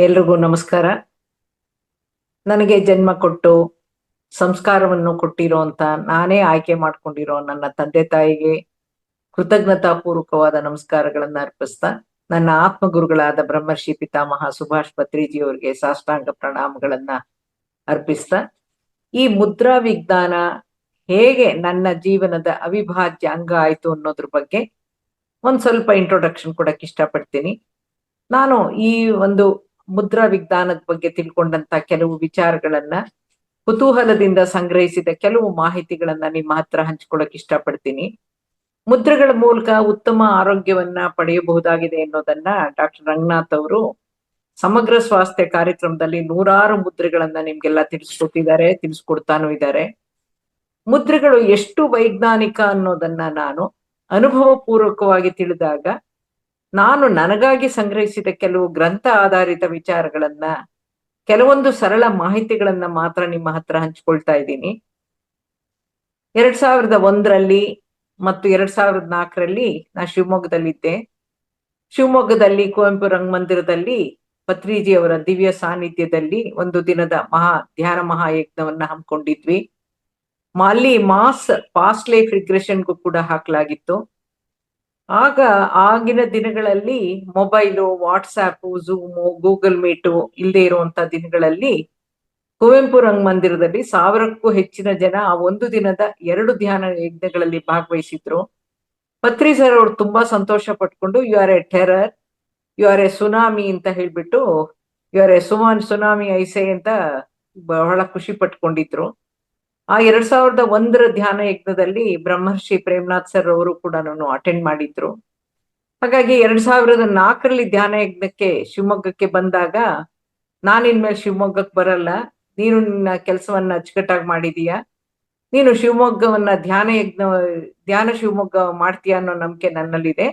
ಎಲ್ರಿಗೂ ನಮಸ್ಕಾರ. ನನಗೆ ಜನ್ಮ ಕೊಟ್ಟು ಸಂಸ್ಕಾರವನ್ನು ಕೊಟ್ಟಿರೋಂತ ನಾನೇ ಆಯ್ಕೆ ಮಾಡ್ಕೊಂಡಿರೋ ನನ್ನ ತಂದೆ ತಾಯಿಗೆ ಕೃತಜ್ಞತಾ ಪೂರ್ವಕವಾದ ನಮಸ್ಕಾರಗಳನ್ನ ಅರ್ಪಿಸ್ತಾ, ನನ್ನ ಆತ್ಮಗುರುಗಳಾದ ಬ್ರಹ್ಮರ್ಷಿ ಪಿತಾಮಹ ಸುಭಾಷ್ ಪತ್ರಿಜಿ ಅವರಿಗೆ ಸಾಷ್ಟಾಂಗ ಪ್ರಣಾಮಗಳನ್ನ ಅರ್ಪಿಸ್ತಾ, ಈ ಮುದ್ರಾ ವಿಜ್ಞಾನ ಹೇಗೆ ನನ್ನ ಜೀವನದ ಅವಿಭಾಜ್ಯ ಅಂಗ ಆಯ್ತು ಅನ್ನೋದ್ರ ಬಗ್ಗೆ ಒಂದ್ ಸ್ವಲ್ಪ ಇಂಟ್ರೊಡಕ್ಷನ್ ಕೊಡಕ್ ಇಷ್ಟಪಡ್ತೀನಿ. ನಾನು ಈ ಒಂದು ಮುದ್ರಾ ವಿಜ್ಞಾನದ ಬಗ್ಗೆ ತಿಳ್ಕೊಂಡಂತ ಕೆಲವು ವಿಚಾರಗಳನ್ನ, ಕುತೂಹಲದಿಂದ ಸಂಗ್ರಹಿಸಿದ ಕೆಲವು ಮಾಹಿತಿಗಳನ್ನ ನಿಮ್ಮ ಹತ್ರ ಹಂಚ್ಕೊಳಕ್ ಇಷ್ಟಪಡ್ತೀನಿ. ಮುದ್ರೆಗಳ ಮೂಲಕ ಉತ್ತಮ ಆರೋಗ್ಯವನ್ನ ಪಡೆಯಬಹುದಾಗಿದೆ ಅನ್ನೋದನ್ನ ಡಾಕ್ಟರ್ ರಂಗನಾಥ್ ಅವರು ಸಮಗ್ರ ಸ್ವಾಸ್ಥ್ಯ ಕಾರ್ಯಕ್ರಮದಲ್ಲಿ ನೂರಾರು ಮುದ್ರೆಗಳನ್ನ ನಿಮ್ಗೆಲ್ಲ ತಿಳಿಸ್ಕೊಡ್ತಾನೂ ಇದ್ದಾರೆ. ಮುದ್ರೆಗಳು ಎಷ್ಟು ವೈಜ್ಞಾನಿಕ ಅನ್ನೋದನ್ನ ನಾನು ಅನುಭವ ಪೂರ್ವಕವಾಗಿ ತಿಳಿದಾಗ, ನಾನು ನನಗಾಗಿ ಸಂಗ್ರಹಿಸಿದ ಕೆಲವು ಗ್ರಂಥ ಆಧಾರಿತ ವಿಚಾರಗಳನ್ನ, ಕೆಲವೊಂದು ಸರಳ ಮಾಹಿತಿಗಳನ್ನ ಮಾತ್ರ ನಿಮ್ಮ ಹತ್ರ ಹಂಚ್ಕೊಳ್ತಾ ಇದ್ದೀನಿ. 2001ರಲ್ಲಿ ಮತ್ತು 2004ರಲ್ಲಿ ನಾ ಶಿವಮೊಗ್ಗದಲ್ಲಿದ್ದೆ. ಶಿವಮೊಗ್ಗದಲ್ಲಿ ಕುವೆಂಪು ರಂಗಮಂದಿರದಲ್ಲಿ ಪತ್ರಿಜಿ ಅವರ ದಿವ್ಯ ಸಾನ್ನಿಧ್ಯದಲ್ಲಿ ಒಂದು ದಿನದ ಧ್ಯಾನ ಮಹಾಯಜ್ಞವನ್ನ ಹಮ್ಮಿಕೊಂಡಿದ್ವಿ. ಅಲ್ಲಿ ಪಾಸ್ಟ್ ಲೈಫ್ ರಿಗ್ರೆಷನ್ಗೂ ಕೂಡ ಹಾಕಲಾಗಿತ್ತು. ಆಗ ಆಗಿನ ದಿನಗಳಲ್ಲಿ mobile, WhatsApp, Zoom, Google meet ಇಲ್ಲದೆ ಇರುವಂತ ದಿನಗಳಲ್ಲಿ ಕುವೆಂಪು ರಂಗಮಂದಿರದಲ್ಲಿ 1000ಕ್ಕೂ ಹೆಚ್ಚಿನ ಜನ ಆ ಒಂದು ದಿನದ 2 ಧ್ಯಾನ ಯಜ್ಞಗಳಲ್ಲಿ ಭಾಗವಹಿಸಿದ್ರು. ಪತ್ರಿ ಸರ್ ಅವ್ರು ತುಂಬಾ ಸಂತೋಷ ಪಟ್ಕೊಂಡು, you are a terror, you are a tsunami ಅಂತ ಹೇಳ್ಬಿಟ್ಟು, ಯು ಆರ್ ಎ ಸುನಾಮಿ ಐಸೆ ಅಂತ ಬಹಳ ಖುಷಿ ಪಟ್ಕೊಂಡಿದ್ರು. ಆ 2001ರ ಧ್ಯಾನ ಯಜ್ಞದಲ್ಲಿ ಬ್ರಹ್ಮರ್ಷಿ ಪ್ರೇಮನಾಥ್ ಸರ್ ಅವರು ಕೂಡ ಅಟೆಂಡ್ ಮಾಡಿದ್ರು. ಹಾಗಾಗಿ 2004ರಲ್ಲಿ ಧ್ಯಾನ ಯಜ್ಞಕ್ಕೆ ಶಿವಮೊಗ್ಗಕ್ಕೆ ಬಂದಾಗ, ನಾನಿನ್ಮೇಲೆ ಶಿವಮೊಗ್ಗಕ್ಕೆ ಬರಲ್ಲ, ನೀನು ನಿನ್ನ ಕೆಲಸವನ್ನ ಅಚ್ಚುಕಟ್ಟಾಗಿ ಮಾಡಿದೀಯ, ನೀನು ಶಿವಮೊಗ್ಗವನ್ನ ಧ್ಯಾನ ಶಿವಮೊಗ್ಗ ಮಾಡ್ತೀಯ ಅನ್ನೋ ನಂಬಿಕೆ ನನ್ನಲ್ಲಿದೆ,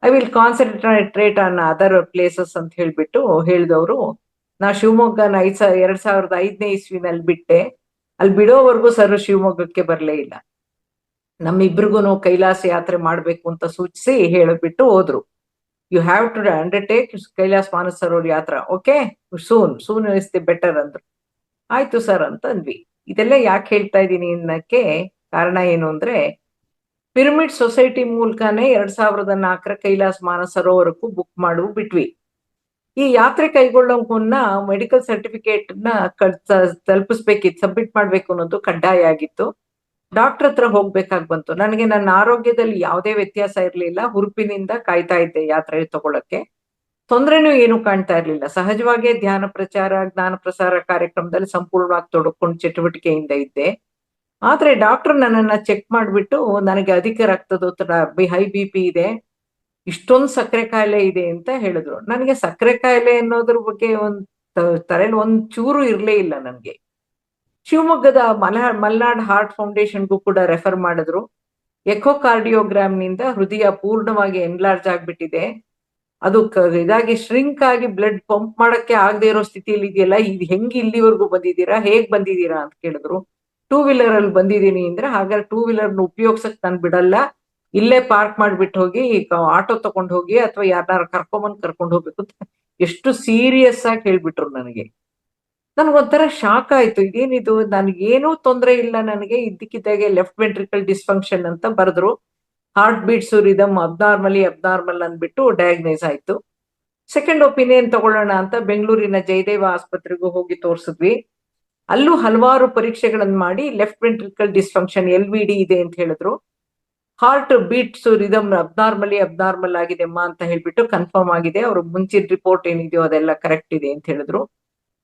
I will concentrate on other places ಅಂತ ಹೇಳ್ಬಿಟ್ಟು ಹೇಳಿದವರು. ನಾ ಶಿವಮೊಗ್ಗನ 2005ನೇ ಇಸ್ವಿನಲ್ಲಿ ಬಿಟ್ಟೆ. ಅಲ್ಲಿ ಬಿಡೋವರೆಗೂ ಸರ್ ಶಿವಮೊಗ್ಗಕ್ಕೆ ಬರಲೇ ಇಲ್ಲ. ನಮ್ಮಿಬ್ರಿಗೂ ಕೈಲಾಸ ಯಾತ್ರೆ ಮಾಡ್ಬೇಕು ಅಂತ ಸೂಚಿಸಿ ಹೇಳಿಬಿಟ್ಟು ಹೋದ್ರು. You have to undertake Kailash Manasa Sarovar Yatra, okay, soon is the better ಅಂದ್ರು. ಆಯ್ತು ಸರ್ ಅಂತ ಅಂದ್ವಿ. ಇದೆಲ್ಲ ಯಾಕೆ ಹೇಳ್ತಾ ಇದ್ದೀನಿ ಅನ್ನಕ್ಕೆ ಕಾರಣ ಏನು ಅಂದ್ರೆ, ಪಿರಮಿಡ್ ಸೊಸೈಟಿ ಮೂಲಕನೇ 2004ರ ಕೈಲಾಸ ಮಾನಸ ಸರೋವರಕ್ಕೂ ಬುಕ್ ಬಿಟ್ವಿ. ಈ ಯಾತ್ರೆ ಕೈಗೊಳ್ಳೋ ಮುನ್ನ ಮೆಡಿಕಲ್ ಸರ್ಟಿಫಿಕೇಟ್ ನ ತಲುಪಿಸ್ಬೇಕಿತ್ತು, ಸಬ್ಮಿಟ್ ಮಾಡ್ಬೇಕು ಅನ್ನೋದು ಕಡ್ಡಾಯ ಆಗಿತ್ತು. ಡಾಕ್ಟರ್ ಹತ್ರ ಹೋಗ್ಬೇಕಾಗಿ ಬಂತು. ನನಗೆ ನನ್ನ ಆರೋಗ್ಯದಲ್ಲಿ ಯಾವುದೇ ವ್ಯತ್ಯಾಸ ಇರ್ಲಿಲ್ಲ. ಹುರುಪಿನಿಂದ ಕಾಯ್ತಾ ಇದ್ದೆ ಯಾತ್ರೆ ತಗೊಳಕ್ಕೆ. ತೊಂದ್ರೆನೂ ಏನು ಕಾಣ್ತಾ ಇರ್ಲಿಲ್ಲ. ಸಹಜವಾಗೇ ಧ್ಯಾನ ಪ್ರಚಾರ, ಜ್ಞಾನ ಪ್ರಸಾರ ಕಾರ್ಯಕ್ರಮದಲ್ಲಿ ಸಂಪೂರ್ಣವಾಗಿ ತೊಡಕೊಂಡು ಚಟುವಟಿಕೆಯಿಂದ ಇದ್ದೆ. ಆದ್ರೆ ಡಾಕ್ಟರ್ ನನ್ನನ್ನ ಚೆಕ್ ಮಾಡ್ಬಿಟ್ಟು, ನನಗೆ ಅಧಿಕ ರಕ್ತದೊತ್ತಡ, ಹೈ BP ಇದೆ, ಇಷ್ಟೊಂದು ಸಕ್ಕರೆ ಕಾಯಿಲೆ ಇದೆ ಅಂತ ಹೇಳಿದ್ರು. ನನಗೆ ಸಕ್ಕರೆ ಕಾಯಿಲೆ ಅನ್ನೋದ್ರ ಬಗ್ಗೆ ತಲೆಯಲ್ಲಿ ಒಂದ್ ಚೂರು ಇರ್ಲೇ ಇಲ್ಲ ನನ್ಗೆ. ಶಿವಮೊಗ್ಗದ ಮಲ್ನಾಡ್ ಹಾರ್ಟ್ ಫೌಂಡೇಶನ್ಗೂ ಕೂಡ ರೆಫರ್ ಮಾಡಿದ್ರು. ಎಕೋಕಾರ್ಡಿಯೋಗ್ರಾಮ್ ನಿಂದ ಹೃದಯ ಪೂರ್ಣವಾಗಿ ಎನ್ಲಾರ್ಜ್ ಆಗ್ಬಿಟ್ಟಿದೆ, ಅದು ಇದಾಗಿ ಶ್ರಿಂಕ್ ಆಗಿ ಬ್ಲಡ್ ಪಂಪ್ ಮಾಡಕ್ಕೆ ಆಗದೆ ಇರೋ ಸ್ಥಿತಿಯಲ್ಲಿ ಇದೆಯಲ್ಲ, ಇದು ಹೆಂಗ್ ಇಲ್ಲಿವರೆಗೂ ಬಂದಿದ್ದೀರಾ, ಹೇಗ್ ಬಂದಿದ್ದೀರಾ ಅಂತ ಕೇಳಿದ್ರು. 2 ವೀಲರ್ ಅಲ್ಲಿ ಬಂದಿದ್ದೀನಿ ಅಂದ್ರೆ, ಹಾಗಾದ್ರೆ 2 ವೀಲರ್ ಉಪಯೋಗ್ಸಕ್ ನಾನು ಬಿಡಲ್ಲ, ಇಲ್ಲೇ ಪಾರ್ಕ್ ಮಾಡ್ಬಿಟ್ಟು ಹೋಗಿ, ಆಟೋ ತಗೊಂಡ್ ಹೋಗಿ ಅಥವಾ ಯಾರನ್ನಾರು ಕರ್ಕೊಂಡ್ ಹೋಗ್ಬೇಕು ಅಂತ ಎಷ್ಟು ಸೀರಿಯಸ್ ಆಗಿ ಹೇಳ್ಬಿಟ್ರು ನನಗೆ. ನನ್ಗೊಂಥರ ಶಾಕ್ ಆಯ್ತು. ಇದೇನಿದು, ನನಗೇನೂ ತೊಂದರೆ ಇಲ್ಲ, ನನಗೆ ಇದ್ದಕ್ಕಿದ್ದಾಗೆ ಲೆಫ್ಟ್ ವೆಂಟ್ರಿಕಲ್ ಡಿಸ್ಫಂಕ್ಷನ್ ಅಂತ ಬರೆದ್ರು. ಹಾರ್ಟ್ ಬೀಟ್ಸ್ ರಿದಮ್ ಅಬ್ನಾರ್ಮಲ್ ಅಂದ್ಬಿಟ್ಟು ಡಯಾಗ್ನೈಸ್ ಆಯ್ತು. ಸೆಕೆಂಡ್ ಒಪಿನಿಯನ್ ತಗೊಳ್ಳೋಣ ಅಂತ ಬೆಂಗಳೂರಿನ ಜಯದೇವ ಆಸ್ಪತ್ರೆಗೂ ಹೋಗಿ ತೋರಿಸಿದ್ವಿ. ಅಲ್ಲೂ ಹಲವಾರು ಪರೀಕ್ಷೆಗಳನ್ನ ಮಾಡಿ ಲೆಫ್ಟ್ ವೆಂಟ್ರಿಕಲ್ ಡಿಸ್ಫಂಕ್ಷನ್ LVD ಇದೆ ಅಂತ ಹೇಳಿದ್ರು. ಹಾರ್ಟ್ ಬೀಟ್ಸ್ ರಿದಮ್ ಅಬ್ನಾರ್ಮಲ್ ಆಗಿದೆಮ್ಮ ಅಂತ ಹೇಳ್ಬಿಟ್ಟು ಕನ್ಫರ್ಮ್ ಆಗಿದೆ, ಅವ್ರ ಮುಂಚಿನ ರಿಪೋರ್ಟ್ ಏನಿದೆಯೋ ಅದೆಲ್ಲ ಕರೆಕ್ಟ್ ಇದೆ ಅಂತ ಹೇಳಿದ್ರು.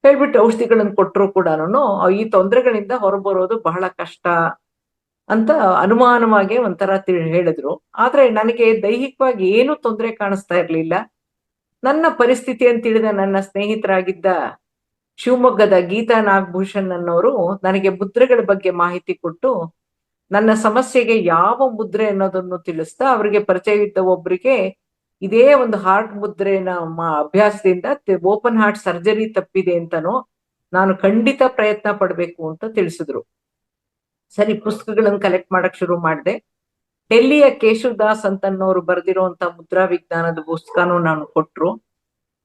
ಹೇಳ್ಬಿಟ್ಟು ಔಷಧಿಗಳನ್ನು ಕೊಟ್ಟರು ಕೂಡ ಈ ತೊಂದರೆಗಳಿಂದ ಹೊರಬರೋದು ಬಹಳ ಕಷ್ಟ ಅಂತ ಅನುಮಾನವಾಗಿ ಒಂಥರ ಹೇಳಿದ್ರು. ಆದ್ರೆ ನನಗೆ ದೈಹಿಕವಾಗಿ ಏನು ತೊಂದರೆ ಕಾಣಿಸ್ತಾ ಇರ್ಲಿಲ್ಲ. ನನ್ನ ಪರಿಸ್ಥಿತಿ ಅಂತ ತಿಳಿದ ನನ್ನ ಸ್ನೇಹಿತರಾಗಿದ್ದ ಶಿವಮೊಗ್ಗದ ಗೀತಾ ನಾಗಭೂಷಣ್ ಅನ್ನೋರು ನನಗೆ ಮುದ್ರೆಗಳ ಬಗ್ಗೆ ಮಾಹಿತಿ ಕೊಟ್ಟು, ನನ್ನ ಸಮಸ್ಯೆಗೆ ಯಾವ ಮುದ್ರೆ ಅನ್ನೋದನ್ನು ತಿಳಿಸ್ತಾ, ಅವರಿಗೆ ಪರಿಚಯವಿದ್ದ ಒಬ್ಬರಿಗೆ ಇದೇ ಒಂದು ಹಾರ್ಟ್ ಮುದ್ರೆನ ಅಭ್ಯಾಸದಿಂದ ಓಪನ್ ಹಾರ್ಟ್ ಸರ್ಜರಿ ತಪ್ಪಿದೆ ಅಂತನೋ, ನಾನು ಖಂಡಿತ ಪ್ರಯತ್ನ ಪಡ್ಬೇಕು ಅಂತ ತಿಳಿಸಿದ್ರು. ಸರಿ, ಪುಸ್ತಕಗಳನ್ನು ಕಲೆಕ್ಟ್ ಮಾಡಕ್ ಶುರು ಮಾಡಿದೆ. ಡೆಲ್ಲಿಯ ಕೇಶವದಾಸ್ ಅಂತನ್ನೋರು ಬರೆದಿರುವಂತ ಮುದ್ರಾ ವಿಜ್ಞಾನದ ಪುಸ್ತಕನೂ ನಾನು ಕೊಟ್ರು.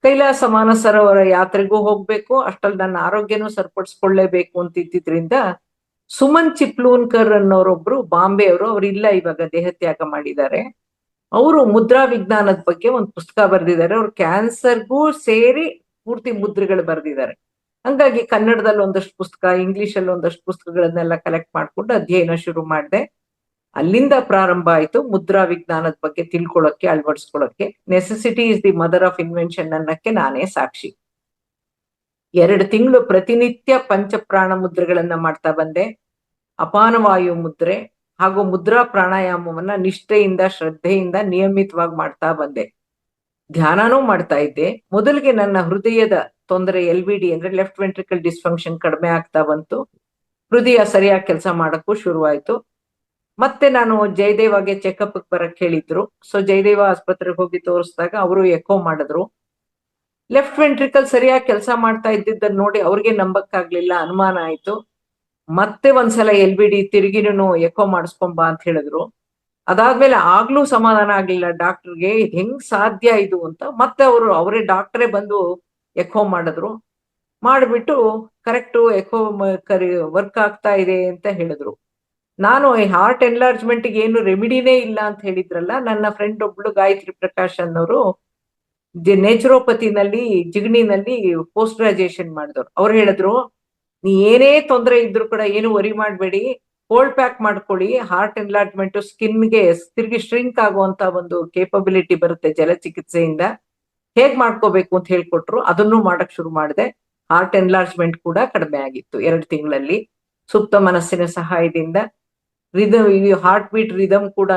ಕೈಲಾಸ ಮಾನಸರೋವರ ಯಾತ್ರೆಗೂ ಹೋಗ್ಬೇಕು, ಅಷ್ಟಲ್ಲಿ ನನ್ನ ಆರೋಗ್ಯನೂ ಸರಿಪಡಿಸ್ಕೊಳ್ಳೇಬೇಕು ಅಂತಿದ್ದಿದ್ರಿಂದ ಸುಮನ್ ಚಿಪ್ಲೂನ್ಕರ್ ಅನ್ನೋರೊಬ್ರು ಬಾಂಬೆ ಅವರು, ಅವ್ರಿಲ್ಲ ಇವಾಗ, ದೇಹತ್ಯಾಗ ಮಾಡಿದ್ದಾರೆ. ಅವರು ಮುದ್ರಾ ವಿಜ್ಞಾನದ ಬಗ್ಗೆ ಒಂದು ಪುಸ್ತಕ ಬರೆದಿದ್ದಾರೆ. ಅವ್ರು ಕ್ಯಾನ್ಸರ್ಗೂ ಸೇರಿ ಪೂರ್ತಿ ಮುದ್ರೆಗಳು ಬರೆದಿದ್ದಾರೆ. ಹಂಗಾಗಿ ಕನ್ನಡದಲ್ಲಿ ಒಂದಷ್ಟು ಪುಸ್ತಕ, ಇಂಗ್ಲಿಷಲ್ಲಿ ಒಂದಷ್ಟು ಪುಸ್ತಕಗಳನ್ನೆಲ್ಲ ಕಲೆಕ್ಟ್ ಮಾಡ್ಕೊಂಡು ಅಧ್ಯಯನ ಶುರು ಮಾಡಿದೆ. ಅಲ್ಲಿಂದ ಪ್ರಾರಂಭ ಆಯ್ತು ಮುದ್ರಾ ವಿಜ್ಞಾನದ ಬಗ್ಗೆ ತಿಳ್ಕೊಳಕ್ಕೆ, ಅಳವಡಿಸ್ಕೊಳಕ್ಕೆ. Necessity is the mother of invention ಅನ್ನಕ್ಕೆ ನಾನೇ ಸಾಕ್ಷಿ. 2 ತಿಂಗಳು ಪ್ರತಿನಿತ್ಯ ಪಂಚಪ್ರಾಣ ಮುದ್ರೆಗಳನ್ನ ಮಾಡ್ತಾ ಬಂದೆ. ಅಪಾನವಾಯು ಮುದ್ರೆ ಹಾಗೂ ಮುದ್ರಾ ಪ್ರಾಣಾಯಾಮವನ್ನ ನಿಷ್ಠೆಯಿಂದ, ಶ್ರದ್ಧೆಯಿಂದ ನಿಯಮಿತವಾಗಿ ಮಾಡ್ತಾ ಬಂದೆ. ಧ್ಯಾನನೂ ಮಾಡ್ತಾ ಇದ್ದೆ. ಮೊದಲಿಗೆ ನನ್ನ ಹೃದಯದ ತೊಂದರೆ LVD ಅಂದ್ರೆ ಲೆಫ್ಟ್ ವೆಂಟ್ರಿಕಲ್ ಡಿಸ್ಫಂಕ್ಷನ್ ಕಡಿಮೆ ಆಗ್ತಾ ಬಂತು. ಹೃದಯ ಸರಿಯಾಗಿ ಕೆಲಸ ಮಾಡಕ್ಕೂ ಶುರುವಾಯ್ತು. ಮತ್ತೆ ನಾನು ಜಯದೇವಾಗೆ ಚೆಕಪ್ ಬರಕ್ ಹೇಳಿದ್ರು. ಸೊ ಜಯದೇವ ಆಸ್ಪತ್ರೆಗೆ ಹೋಗಿ ತೋರಿಸಿದಾಗ ಅವರು ಎಕೋ ಮಾಡಿದ್ರು. ಲೆಫ್ಟ್ ವೆಂಟ್ರಿಕಲ್ ಸರಿಯಾಗಿ ಕೆಲಸ ಮಾಡ್ತಾ ಇದ್ದಿದ್ದನ್ನು ನೋಡಿ ಅವ್ರಿಗೆ ನಂಬಕ್ಕಾಗ್ಲಿಲ್ಲ, ಅನುಮಾನ ಆಯ್ತು. ಮತ್ತೆ ಒಂದ್ಸಲ LVD ತಿರುಗಿನೂ ಎಕೋ ಮಾಡಿಸ್ಕೊಂಬ ಅಂತ ಹೇಳಿದ್ರು. ಅದಾದ್ಮೇಲೆ ಆಗ್ಲೂ ಸಮಾಧಾನ ಆಗ್ಲಿಲ್ಲ ಡಾಕ್ಟರ್ಗೆ, ಇದು ಹೆಂಗ್ ಸಾಧ್ಯ ಇದು ಅಂತ. ಮತ್ತೆ ಅವರೇ ಡಾಕ್ಟರೇ ಬಂದು ಎಕೋ ಮಾಡಿದ್ರು. ಮಾಡಿಬಿಟ್ಟು ಕರೆಕ್ಟು ಎಕೋ ವರ್ಕ್ ಆಗ್ತಾ ಇದೆ ಅಂತ ಹೇಳಿದ್ರು. ನಾನು ಈ ಹಾರ್ಟ್ ಎನ್ಲಾರ್ಜ್ಮೆಂಟ್ಗೆ ಏನು ರೆಮಿಡಿನೇ ಇಲ್ಲ ಅಂತ ಹೇಳಿದ್ರಲ್ಲ, ನನ್ನ ಫ್ರೆಂಡ್ ಒಬ್ಳು ಗಾಯತ್ರಿ ಪ್ರಕಾಶ್ ಅನ್ನೋರು ನೇಚುರೋಪತಿನಲ್ಲಿ ಜಿಗಣಿನಲ್ಲಿ ಪೋಸ್ಟ್ ಗ್ರಾಜುಯೇಷನ್ ಮಾಡಿದವ್ರು. ಅವ್ರು ಹೇಳಿದ್ರು, ನೀ ಏನೇ ತೊಂದರೆ ಇದ್ರು ಕೂಡ ಏನು ವರಿ ಮಾಡಬೇಡಿ, ಕೋಲ್ಡ್ ಪ್ಯಾಕ್ ಮಾಡ್ಕೊಳ್ಳಿ. ಹಾರ್ಟ್ ಎನ್ಲಾರ್ಜ್ಮೆಂಟ್ ಸ್ಕಿನ್ಗೆ ತಿರುಗಿ ಶ್ರಿಂಕ್ ಆಗುವಂತ ಒಂದು ಕೇಪಬಿಲಿಟಿ ಬರುತ್ತೆ ಜಲಚಿಕಿತ್ಸೆಯಿಂದ. ಹೇಗ್ ಮಾಡ್ಕೋಬೇಕು ಅಂತ ಹೇಳ್ಕೊಟ್ರು. ಅದನ್ನು ಮಾಡಕ್ ಶುರು ಮಾಡಿದೆ. ಹಾರ್ಟ್ ಎನ್ಲಾರ್ಜ್ಮೆಂಟ್ ಕೂಡ ಕಡಿಮೆ ಆಗಿತ್ತು 2 ತಿಂಗಳಲ್ಲಿ ಸೂಕ್ತ ಮನಸ್ಸಿನ ಸಹಾಯದಿಂದ. ಹಾರ್ಟ್ ಬೀಟ್ ರಿದಮ್ ಕೂಡ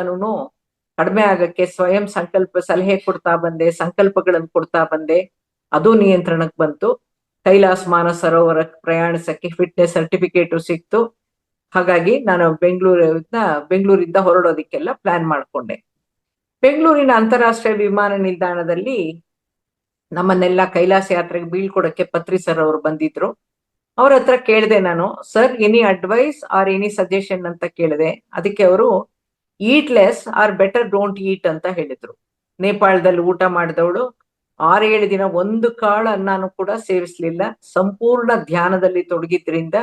ಕಡಿಮೆ ಆಗಕ್ಕೆ ಸ್ವಯಂ ಸಂಕಲ್ಪ ಸಲಹೆ ಕೊಡ್ತಾ ಬಂದೆ, ಸಂಕಲ್ಪಗಳನ್ನು ಕೊಡ್ತಾ ಬಂದೆ. ಅದು ನಿಯಂತ್ರಣಕ್ಕೆ ಬಂತು. ಕೈಲಾಸ ಮಾನಸರೋವರ ಪ್ರಯಾಣಿಸಕ್ಕೆ ಫಿಟ್ನೆಸ್ ಸರ್ಟಿಫಿಕೇಟು ಸಿಕ್ತು. ಹಾಗಾಗಿ ನಾನು ಬೆಂಗಳೂರಿಂದ ಹೊರಡೋದಿಕ್ಕೆಲ್ಲ ಪ್ಲಾನ್ ಮಾಡ್ಕೊಂಡೆ. ಬೆಂಗಳೂರಿನ ಅಂತಾರಾಷ್ಟ್ರೀಯ ವಿಮಾನ ನಿಲ್ದಾಣದಲ್ಲಿ ನಮ್ಮನ್ನೆಲ್ಲ ಕೈಲಾಸ ಯಾತ್ರೆಗೆ ಬೀಳ್ಕೊಡಕ್ಕೆ ಪತ್ರಿ ಸರ್ ಅವರು ಬಂದಿದ್ರು. ಅವ್ರ ಹತ್ರ ಕೇಳಿದೆ ನಾನು, sir any advice or any suggestion ಅಂತ ಕೇಳಿದೆ. ಅದಕ್ಕೆ ಅವರು eat less or better don't eat ಅಂತ ಹೇಳಿದ್ರು. ನೇಪಾಳದಲ್ಲಿ ಊಟ ಮಾಡಿದವಳು 6-7 ದಿನ ಒಂದು ಕಾಳು ಅನ್ನನೂ ಕೂಡ ಸೇವಿಸ್ಲಿಲ್ಲ. ಸಂಪೂರ್ಣ ಧ್ಯಾನದಲ್ಲಿ ತೊಡಗಿದ್ರಿಂದ,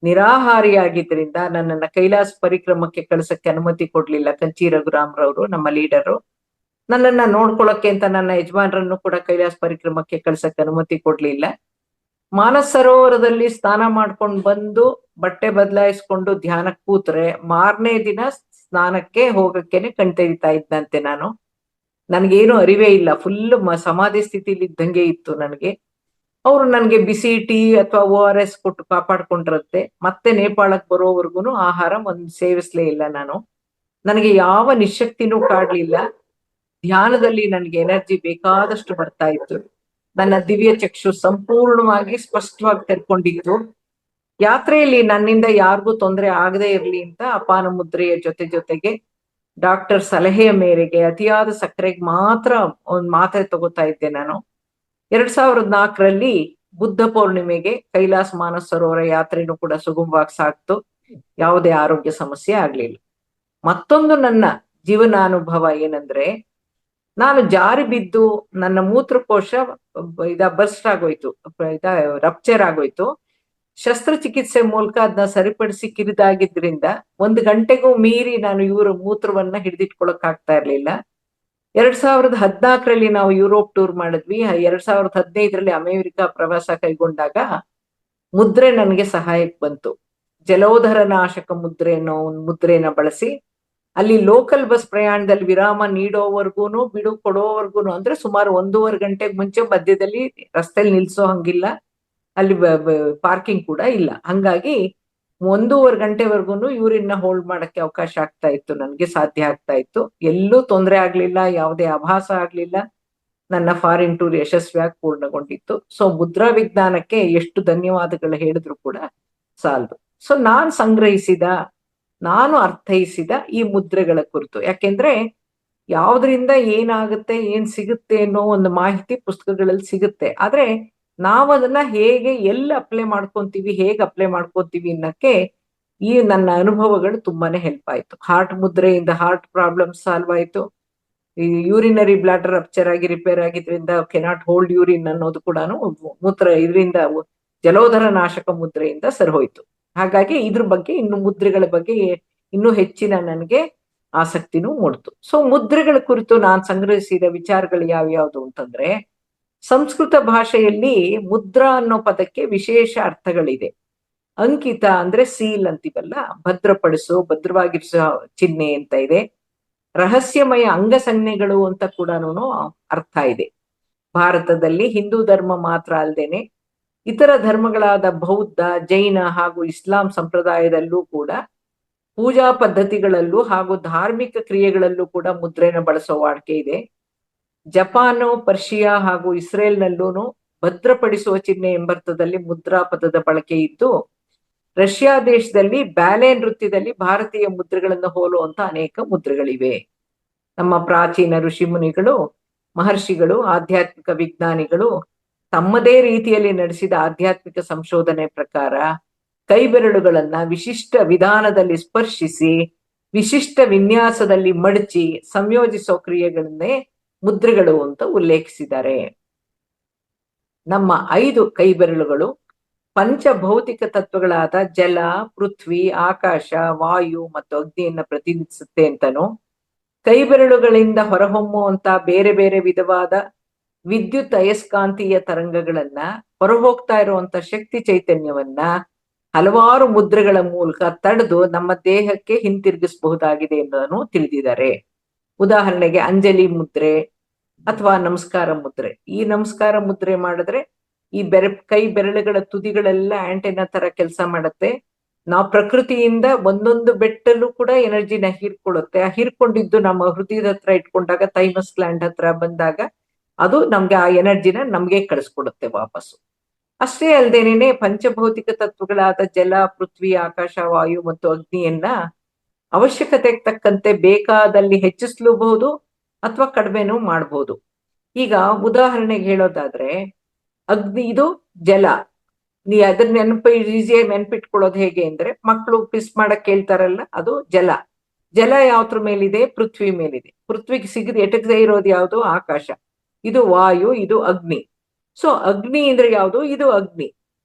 ನಿರಾಹಾರಿಯಾಗಿದ್ರಿಂದ ನನ್ನನ್ನ ಕೈಲಾಸ ಪರಿಕ್ರಮಕ್ಕೆ ಕಳ್ಸಕ್ಕೆ ಅನುಮತಿ ಕೊಡ್ಲಿಲ್ಲ ಕಂಚಿ ರಘುರಾಮ್ರವರು, ನಮ್ಮ ಲೀಡರು. ನನ್ನನ್ನ ನೋಡ್ಕೊಳಕ್ಕೆ ಅಂತ ನನ್ನ ಯಜಮಾನರನ್ನು ಕೂಡ ಕೈಲಾಸ ಪರಿಕ್ರಮಕ್ಕೆ ಕಳ್ಸಕ್ಕೆ ಅನುಮತಿ ಕೊಡ್ಲಿಲ್ಲ. ಮಾನಸ ಸರೋವರದಲ್ಲಿ ಸ್ನಾನ ಮಾಡ್ಕೊಂಡು ಬಂದು ಬಟ್ಟೆ ಬದಲಾಯಿಸ್ಕೊಂಡು ಧ್ಯಾನಕ್ಕೆ ಕೂತ್ರೆ ಮಾರನೇ ದಿನ ಸ್ನಾನಕ್ಕೆ ಹೋಗಕ್ಕೇನೆ ಕಣ್ತೆರಿತಾ ಇದ್ದಂತೆ ನಾನು. ನನ್ಗೇನು ಅರಿವೇ ಇಲ್ಲ, ಫುಲ್ ಸಮಾಧಿ ಸ್ಥಿತಿಲಿ ಇದ್ದಂಗೆ ಇತ್ತು ನನಗೆ. ಅವರು ನನ್ಗೆ ಬಿಸಿ ಟೀ ಅಥವಾ ORS ಕೊಟ್ಟು ಕಾಪಾಡ್ಕೊಂಡ್ರಂತೆ. ಮತ್ತೆ ನೇಪಾಳಕ್ಕೆ ಬರೋವರೆಗೂ ಆಹಾರ ಸೇವಿಸ್ಲೇ ಇಲ್ಲ ನಾನು. ನನಗೆ ಯಾವ ನಿಶಕ್ತಿನೂ ಕಾಡ್ಲಿಲ್ಲ. ಧ್ಯಾನದಲ್ಲಿ ನನಗೆ ಎನರ್ಜಿ ಬೇಕಾದಷ್ಟು ಬರ್ತಾ ಇತ್ತು. ನನ್ನ ದಿವ್ಯ ಚಕ್ಷು ಸಂಪೂರ್ಣವಾಗಿ ಸ್ಪಷ್ಟವಾಗಿ ತೆರ್ಕೊಂಡಿತ್ತು. ಯಾತ್ರೆಯಲ್ಲಿ ನನ್ನಿಂದ ಯಾರಿಗೂ ತೊಂದರೆ ಆಗದೆ ಇರ್ಲಿ ಅಂತ ಅಪಾನ ಮುದ್ರೆಯ ಜೊತೆಗೆ ಡಾಕ್ಟರ್ ಸಲಹೆಯ ಮೇರೆಗೆ ಅತಿಯಾದ ಸಕ್ಕರೆಗೆ ಮಾತ್ರ ಒಂದ್ ಮಾತ್ರೆ ತಗೋತಾ ಇದ್ದೆ ನಾನು. 2004ರಲ್ಲಿ ಬುದ್ಧ ಪೌರ್ಣಿಮೆಗೆ ಕೈಲಾಸ ಮಾನಸ ಸರೋವರ ಯಾತ್ರೆನೂ ಕೂಡ ಸುಗಮವಾಗಿ ಸಾಗ್ತು. ಯಾವುದೇ ಆರೋಗ್ಯ ಸಮಸ್ಯೆ ಆಗ್ಲಿಲ್ಲ. ಮತ್ತೊಂದು ನನ್ನ ಜೀವನಾನುಭವ ಏನಂದ್ರೆ, ನಾನು ಜಾರಿ ಬಿದ್ದು ನನ್ನ ಮೂತ್ರಕೋಶ ಬರ್ಸ್ಟ್ ಆಗೋಯ್ತು, ರಪ್ಚರ್ ಆಗೋಯ್ತು. ಶಸ್ತ್ರಚಿಕಿತ್ಸೆ ಮೂಲಕ ಅದನ್ನ ಸರಿಪಡಿಸಿ ಕಿರಿದಾಗಿದ್ರಿಂದ 1 ಗಂಟೆಗೂ ಮೀರಿ ನಾನು ಇವ್ರ ಮೂತ್ರವನ್ನ ಹಿಡಿದಿಟ್ಕೊಳಕ್ ಆಗ್ತಾ ಇರ್ಲಿಲ್ಲ. 2014ರಲ್ಲಿ ನಾವು ಯುರೋಪ್ ಟೂರ್ ಮಾಡಿದ್ವಿ. 2015ರಲ್ಲಿ ಅಮೆರಿಕ ಪ್ರವಾಸ ಕೈಗೊಂಡಾಗ ಮುದ್ರೆ ನನಗೆ ಸಹಾಯಕ್ಕೆ ಬಂತು. ಜಲೋಧರ ನಾಶಕ ಮುದ್ರೆ ಅನ್ನೋ ಒಂದು ಮುದ್ರೆನ ಬಳಸಿ ಅಲ್ಲಿ ಲೋಕಲ್ ಬಸ್ ಪ್ರಯಾಣದಲ್ಲಿ ವಿರಾಮ ನೀಡೋವರ್ಗೂನು ಬಿಡು ಕೊಡೋವರ್ಗೂನು, ಅಂದ್ರೆ ಸುಮಾರು 1.5 ಗಂಟೆಗೆ ಮುಂಚೆ ಮಧ್ಯದಲ್ಲಿ ರಸ್ತೆಯಲ್ಲಿ ನಿಲ್ಸೋ ಹಂಗಿಲ್ಲ, ಅಲ್ಲಿ ಪಾರ್ಕಿಂಗ್ ಕೂಡ ಇಲ್ಲ. ಹಂಗಾಗಿ 1.5 ಗಂಟೆವರೆಗೂ ಯೂರಿನ್ ಹೋಲ್ಡ್ ಮಾಡಕ್ಕೆ ಅವಕಾಶ ಆಗ್ತಾ ಇತ್ತು, ನನ್ಗೆ ಸಾಧ್ಯ ಆಗ್ತಾ ಇತ್ತು. ಎಲ್ಲೂ ತೊಂದರೆ ಆಗ್ಲಿಲ್ಲ, ಯಾವುದೇ ಆಭಾಸ ಆಗ್ಲಿಲ್ಲ. ನನ್ನ ಫಾರಿನ್ ಟೂರ್ ಯಶಸ್ವಿಯಾಗಿ ಪೂರ್ಣಗೊಂಡಿತ್ತು. ಸೊ ಮುದ್ರಾ ವಿಜ್ಞಾನಕ್ಕೆ ಎಷ್ಟು ಧನ್ಯವಾದಗಳು ಹೇಳಿದ್ರು ಕೂಡ ಸಾಲದು. ಸೊ ನಾನು ಅರ್ಥೈಸಿದ ಈ ಮುದ್ರೆಗಳ ಕುರಿತು, ಯಾಕೆಂದ್ರೆ ಯಾವ್ದ್ರಿಂದ ಏನಾಗುತ್ತೆ, ಏನ್ ಸಿಗುತ್ತೆ ಅನ್ನೋ ಒಂದು ಮಾಹಿತಿ ಪುಸ್ತಕಗಳಲ್ಲಿ ಸಿಗುತ್ತೆ. ಆದ್ರೆ ನಾವ್ ಅದನ್ನ ಹೇಗೆ ಎಲ್ಲಿ ಅಪ್ಲೈ ಮಾಡ್ಕೊಂತೀವಿ ಅನ್ನಕ್ಕೆ ಈ ನನ್ನ ಅನುಭವಗಳು ತುಂಬಾನೇ ಹೆಲ್ಪ್ ಆಯ್ತು. ಹಾರ್ಟ್ ಮುದ್ರೆಯಿಂದ ಹಾರ್ಟ್ ಪ್ರಾಬ್ಲಮ್ ಸಾಲ್ವ್ ಆಯ್ತು. ಈ ಯೂರಿನರಿ ಬ್ಲಾಡರ್ ರಪ್ಚರ್ ಆಗಿ ರಿಪೇರ್ ಆಗಿದ್ರಿಂದ ಕೆನಾಟ್ ಹೋಲ್ಡ್ ಯೂರಿನ್ ಅನ್ನೋದು ಕೂಡ ಮೂತ್ರ ಇದರಿಂದ ಜಲೋಧರ ನಾಶಕ ಮುದ್ರೆಯಿಂದ ಸರಿಹೋಯ್ತು. ಹಾಗಾಗಿ ಇದ್ರ ಬಗ್ಗೆ ಇನ್ನು ಮುದ್ರೆಗಳ ಬಗ್ಗೆ ಇನ್ನೂ ಹೆಚ್ಚಿನ ನನಗೆ ಆಸಕ್ತಿನೂ ಮೂಡ್ತು. ಸೊ ಮುದ್ರೆಗಳ ಕುರಿತು ನಾನು ಸಂಗ್ರಹಿಸಿದ ವಿಚಾರಗಳು ಯಾವ್ಯಾವ್ದು ಅಂತಂದ್ರೆ, ಸಂಸ್ಕೃತ ಭಾಷೆಯಲ್ಲಿ ಮುದ್ರಾ ಅನ್ನೋ ಪದಕ್ಕೆ ವಿಶೇಷ ಅರ್ಥಗಳಿದೆ. ಅಂಕಿತ ಅಂದ್ರೆ ಸೀಲ್ ಅಂತೀವಲ್ಲ, ಭದ್ರಪಡಿಸೋ ಭದ್ರವಾಗಿರಿಸೋ ಚಿಹ್ನೆ ಅಂತ ಇದೆ. ರಹಸ್ಯಮಯ ಅಂಗಸಂಜ್ಞೆಗಳು ಅಂತ ಕೂಡ ಅರ್ಥ ಇದೆ. ಭಾರತದಲ್ಲಿ ಹಿಂದೂ ಧರ್ಮ ಮಾತ್ರ ಅಲ್ಲದೇನೆ ಇತರ ಧರ್ಮಗಳಾದ ಬೌದ್ಧ, ಜೈನ ಹಾಗೂ ಇಸ್ಲಾಂ ಸಂಪ್ರದಾಯದಲ್ಲೂ ಕೂಡ ಪೂಜಾ ಪದ್ಧತಿಗಳಲ್ಲೂ ಹಾಗೂ ಧಾರ್ಮಿಕ ಕ್ರಿಯೆಗಳಲ್ಲೂ ಕೂಡ ಮುದ್ರೆನ ಬಳಸೋ ವಾಡಿಕೆ ಇದೆ. ಜಪಾನು, ಪರ್ಷಿಯಾ ಹಾಗೂ ಇಸ್ರೇಲ್ನಲ್ಲೂ ಭದ್ರಪಡಿಸುವ ಚಿಹ್ನೆ ಎಂಬರ್ಥದಲ್ಲಿ ಮುದ್ರಾ ಪದದ ಬಳಕೆ ಇದ್ದು, ರಷ್ಯಾ ದೇಶದಲ್ಲಿ ಬ್ಯಾಲೆ ನೃತ್ಯದಲ್ಲಿ ಭಾರತೀಯ ಮುದ್ರೆಗಳನ್ನು ಹೋಲುವಂತ ಅನೇಕ ಮುದ್ರೆಗಳಿವೆ. ನಮ್ಮ ಪ್ರಾಚೀನ ಋಷಿ ಮುನಿಗಳು, ಮಹರ್ಷಿಗಳು, ಆಧ್ಯಾತ್ಮಿಕ ವಿಜ್ಞಾನಿಗಳು ತಮ್ಮದೇ ರೀತಿಯಲ್ಲಿ ನಡೆಸಿದ ಆಧ್ಯಾತ್ಮಿಕ ಸಂಶೋಧನೆ ಪ್ರಕಾರ ಕೈಬೆರಳುಗಳನ್ನ ವಿಶಿಷ್ಟ ವಿಧಾನದಲ್ಲಿ ಸ್ಪರ್ಶಿಸಿ ವಿಶಿಷ್ಟ ವಿನ್ಯಾಸದಲ್ಲಿ ಮಡಚಿ ಸಂಯೋಜಿಸೋ ಕ್ರಿಯೆಗಳನ್ನೇ ಮುದ್ರೆಗಳು ಅಂತ ಉಲ್ಲೇಖಿಸಿದ್ದಾರೆ. ನಮ್ಮ 5 ಕೈಬೆರಳುಗಳು ಪಂಚಭೌತಿಕ ತತ್ವಗಳಾದ ಜಲ, ಪೃಥ್ವಿ, ಆಕಾಶ, ವಾಯು ಮತ್ತು ಅಗ್ನಿಯನ್ನ ಪ್ರತಿನಿಧಿಸುತ್ತೆ ಅಂತನೂ, ಕೈಬೆರಳುಗಳಿಂದ ಹೊರಹೊಮ್ಮುವಂತ ಬೇರೆ ಬೇರೆ ವಿಧವಾದ ವಿದ್ಯುತ್ ಅಯಸ್ಕಾಂತೀಯ ತರಂಗಗಳನ್ನ, ಹೊರಹೋಗ್ತಾ ಇರುವಂತ ಶಕ್ತಿ ಚೈತನ್ಯವನ್ನ ಹಲವಾರು ಮುದ್ರೆಗಳ ಮೂಲಕ ತಡೆದು ನಮ್ಮ ದೇಹಕ್ಕೆ ಹಿಂತಿರುಗಿಸಬಹುದಾಗಿದೆ ಎಂಬುದನ್ನು ತಿಳಿದಿದ್ದಾರೆ. ಉದಾಹರಣೆಗೆ ಅಂಜಲಿ ಮುದ್ರೆ ಅಥವಾ ನಮಸ್ಕಾರ ಮುದ್ರೆ. ಈ ನಮಸ್ಕಾರ ಮುದ್ರೆ ಮಾಡಿದ್ರೆ ಈ ಕೈ ಬೆರಳುಗಳ ತುದಿಗಳೆಲ್ಲ ಆಂಟೆನಾ ತರ ಕೆಲಸ ಮಾಡುತ್ತೆ. ನಾವು ಪ್ರಕೃತಿಯಿಂದ ಒಂದೊಂದು ಬೆಟ್ಟಲ್ಲೂ ಕೂಡ ಎನರ್ಜಿನ ಹೀರ್ಕೊಳ್ಳುತ್ತೆ. ಆ ಹೀರ್ಕೊಂಡಿದ್ದು ನಮ್ಮ ಹೃದಯದ ಹತ್ರ ಇಟ್ಕೊಂಡಾಗ, ಥೈಮಸ್ ಗ್ಲ್ಯಾಂಡ್ ಹತ್ರ ಬಂದಾಗ ಅದು ನಮ್ಗೆ ಆ ಎನರ್ಜಿನ ನಮ್ಗೆ ಕಳಿಸ್ಕೊಡುತ್ತೆ ವಾಪಸ್ಸು. ಅಷ್ಟೇ ಅಲ್ಲದೇನೆ ಪಂಚಭೌತಿಕ ತತ್ವಗಳಾದ ಜಲ, ಪೃಥ್ವಿ, ಆಕಾಶ, ವಾಯು ಮತ್ತು ಅಗ್ನಿಯನ್ನ ಅವಶ್ಯಕತೆಗೆ ತಕ್ಕಂತೆ ಬೇಕಾದಲ್ಲಿ ಹೆಚ್ಚಿಸ್ಲೂಬಹುದು ಅಥವಾ ಕಡಿಮೆನೂ ಮಾಡಬಹುದು. ಈಗ ಉದಾಹರಣೆಗೆ ಹೇಳೋದಾದ್ರೆ, ಅಗ್ನಿ ಇದು ಜಲ. ಅದನ್ನ ಈಸಿಯಾಗಿ ನೆನ್ಪಿಟ್ಕೊಳ್ಳೋದು ಹೇಗೆ ಅಂದ್ರೆ, ಮಕ್ಕಳು ಪಿಸ್ ಮಾಡಕ್ ಕೇಳ್ತಾರಲ್ಲ, ಅದು ಜಲ. ಜಲ ಯಾವ್ದ್ರ ಮೇಲಿದೆ? ಪೃಥ್ವಿ ಮೇಲಿದೆ. ಪೃಥ್ವಿಗೆ ಎಟಕದೇ ಇರೋದು ಯಾವುದು? ಆಕಾಶ. ಇದು ವಾಯು, ಇದು ಅಗ್ನಿ. ಸೊ ಅಗ್ನಿ ಅಂದ್ರೆ ಯಾವುದು? ಇದು ಅಗ್ನಿ.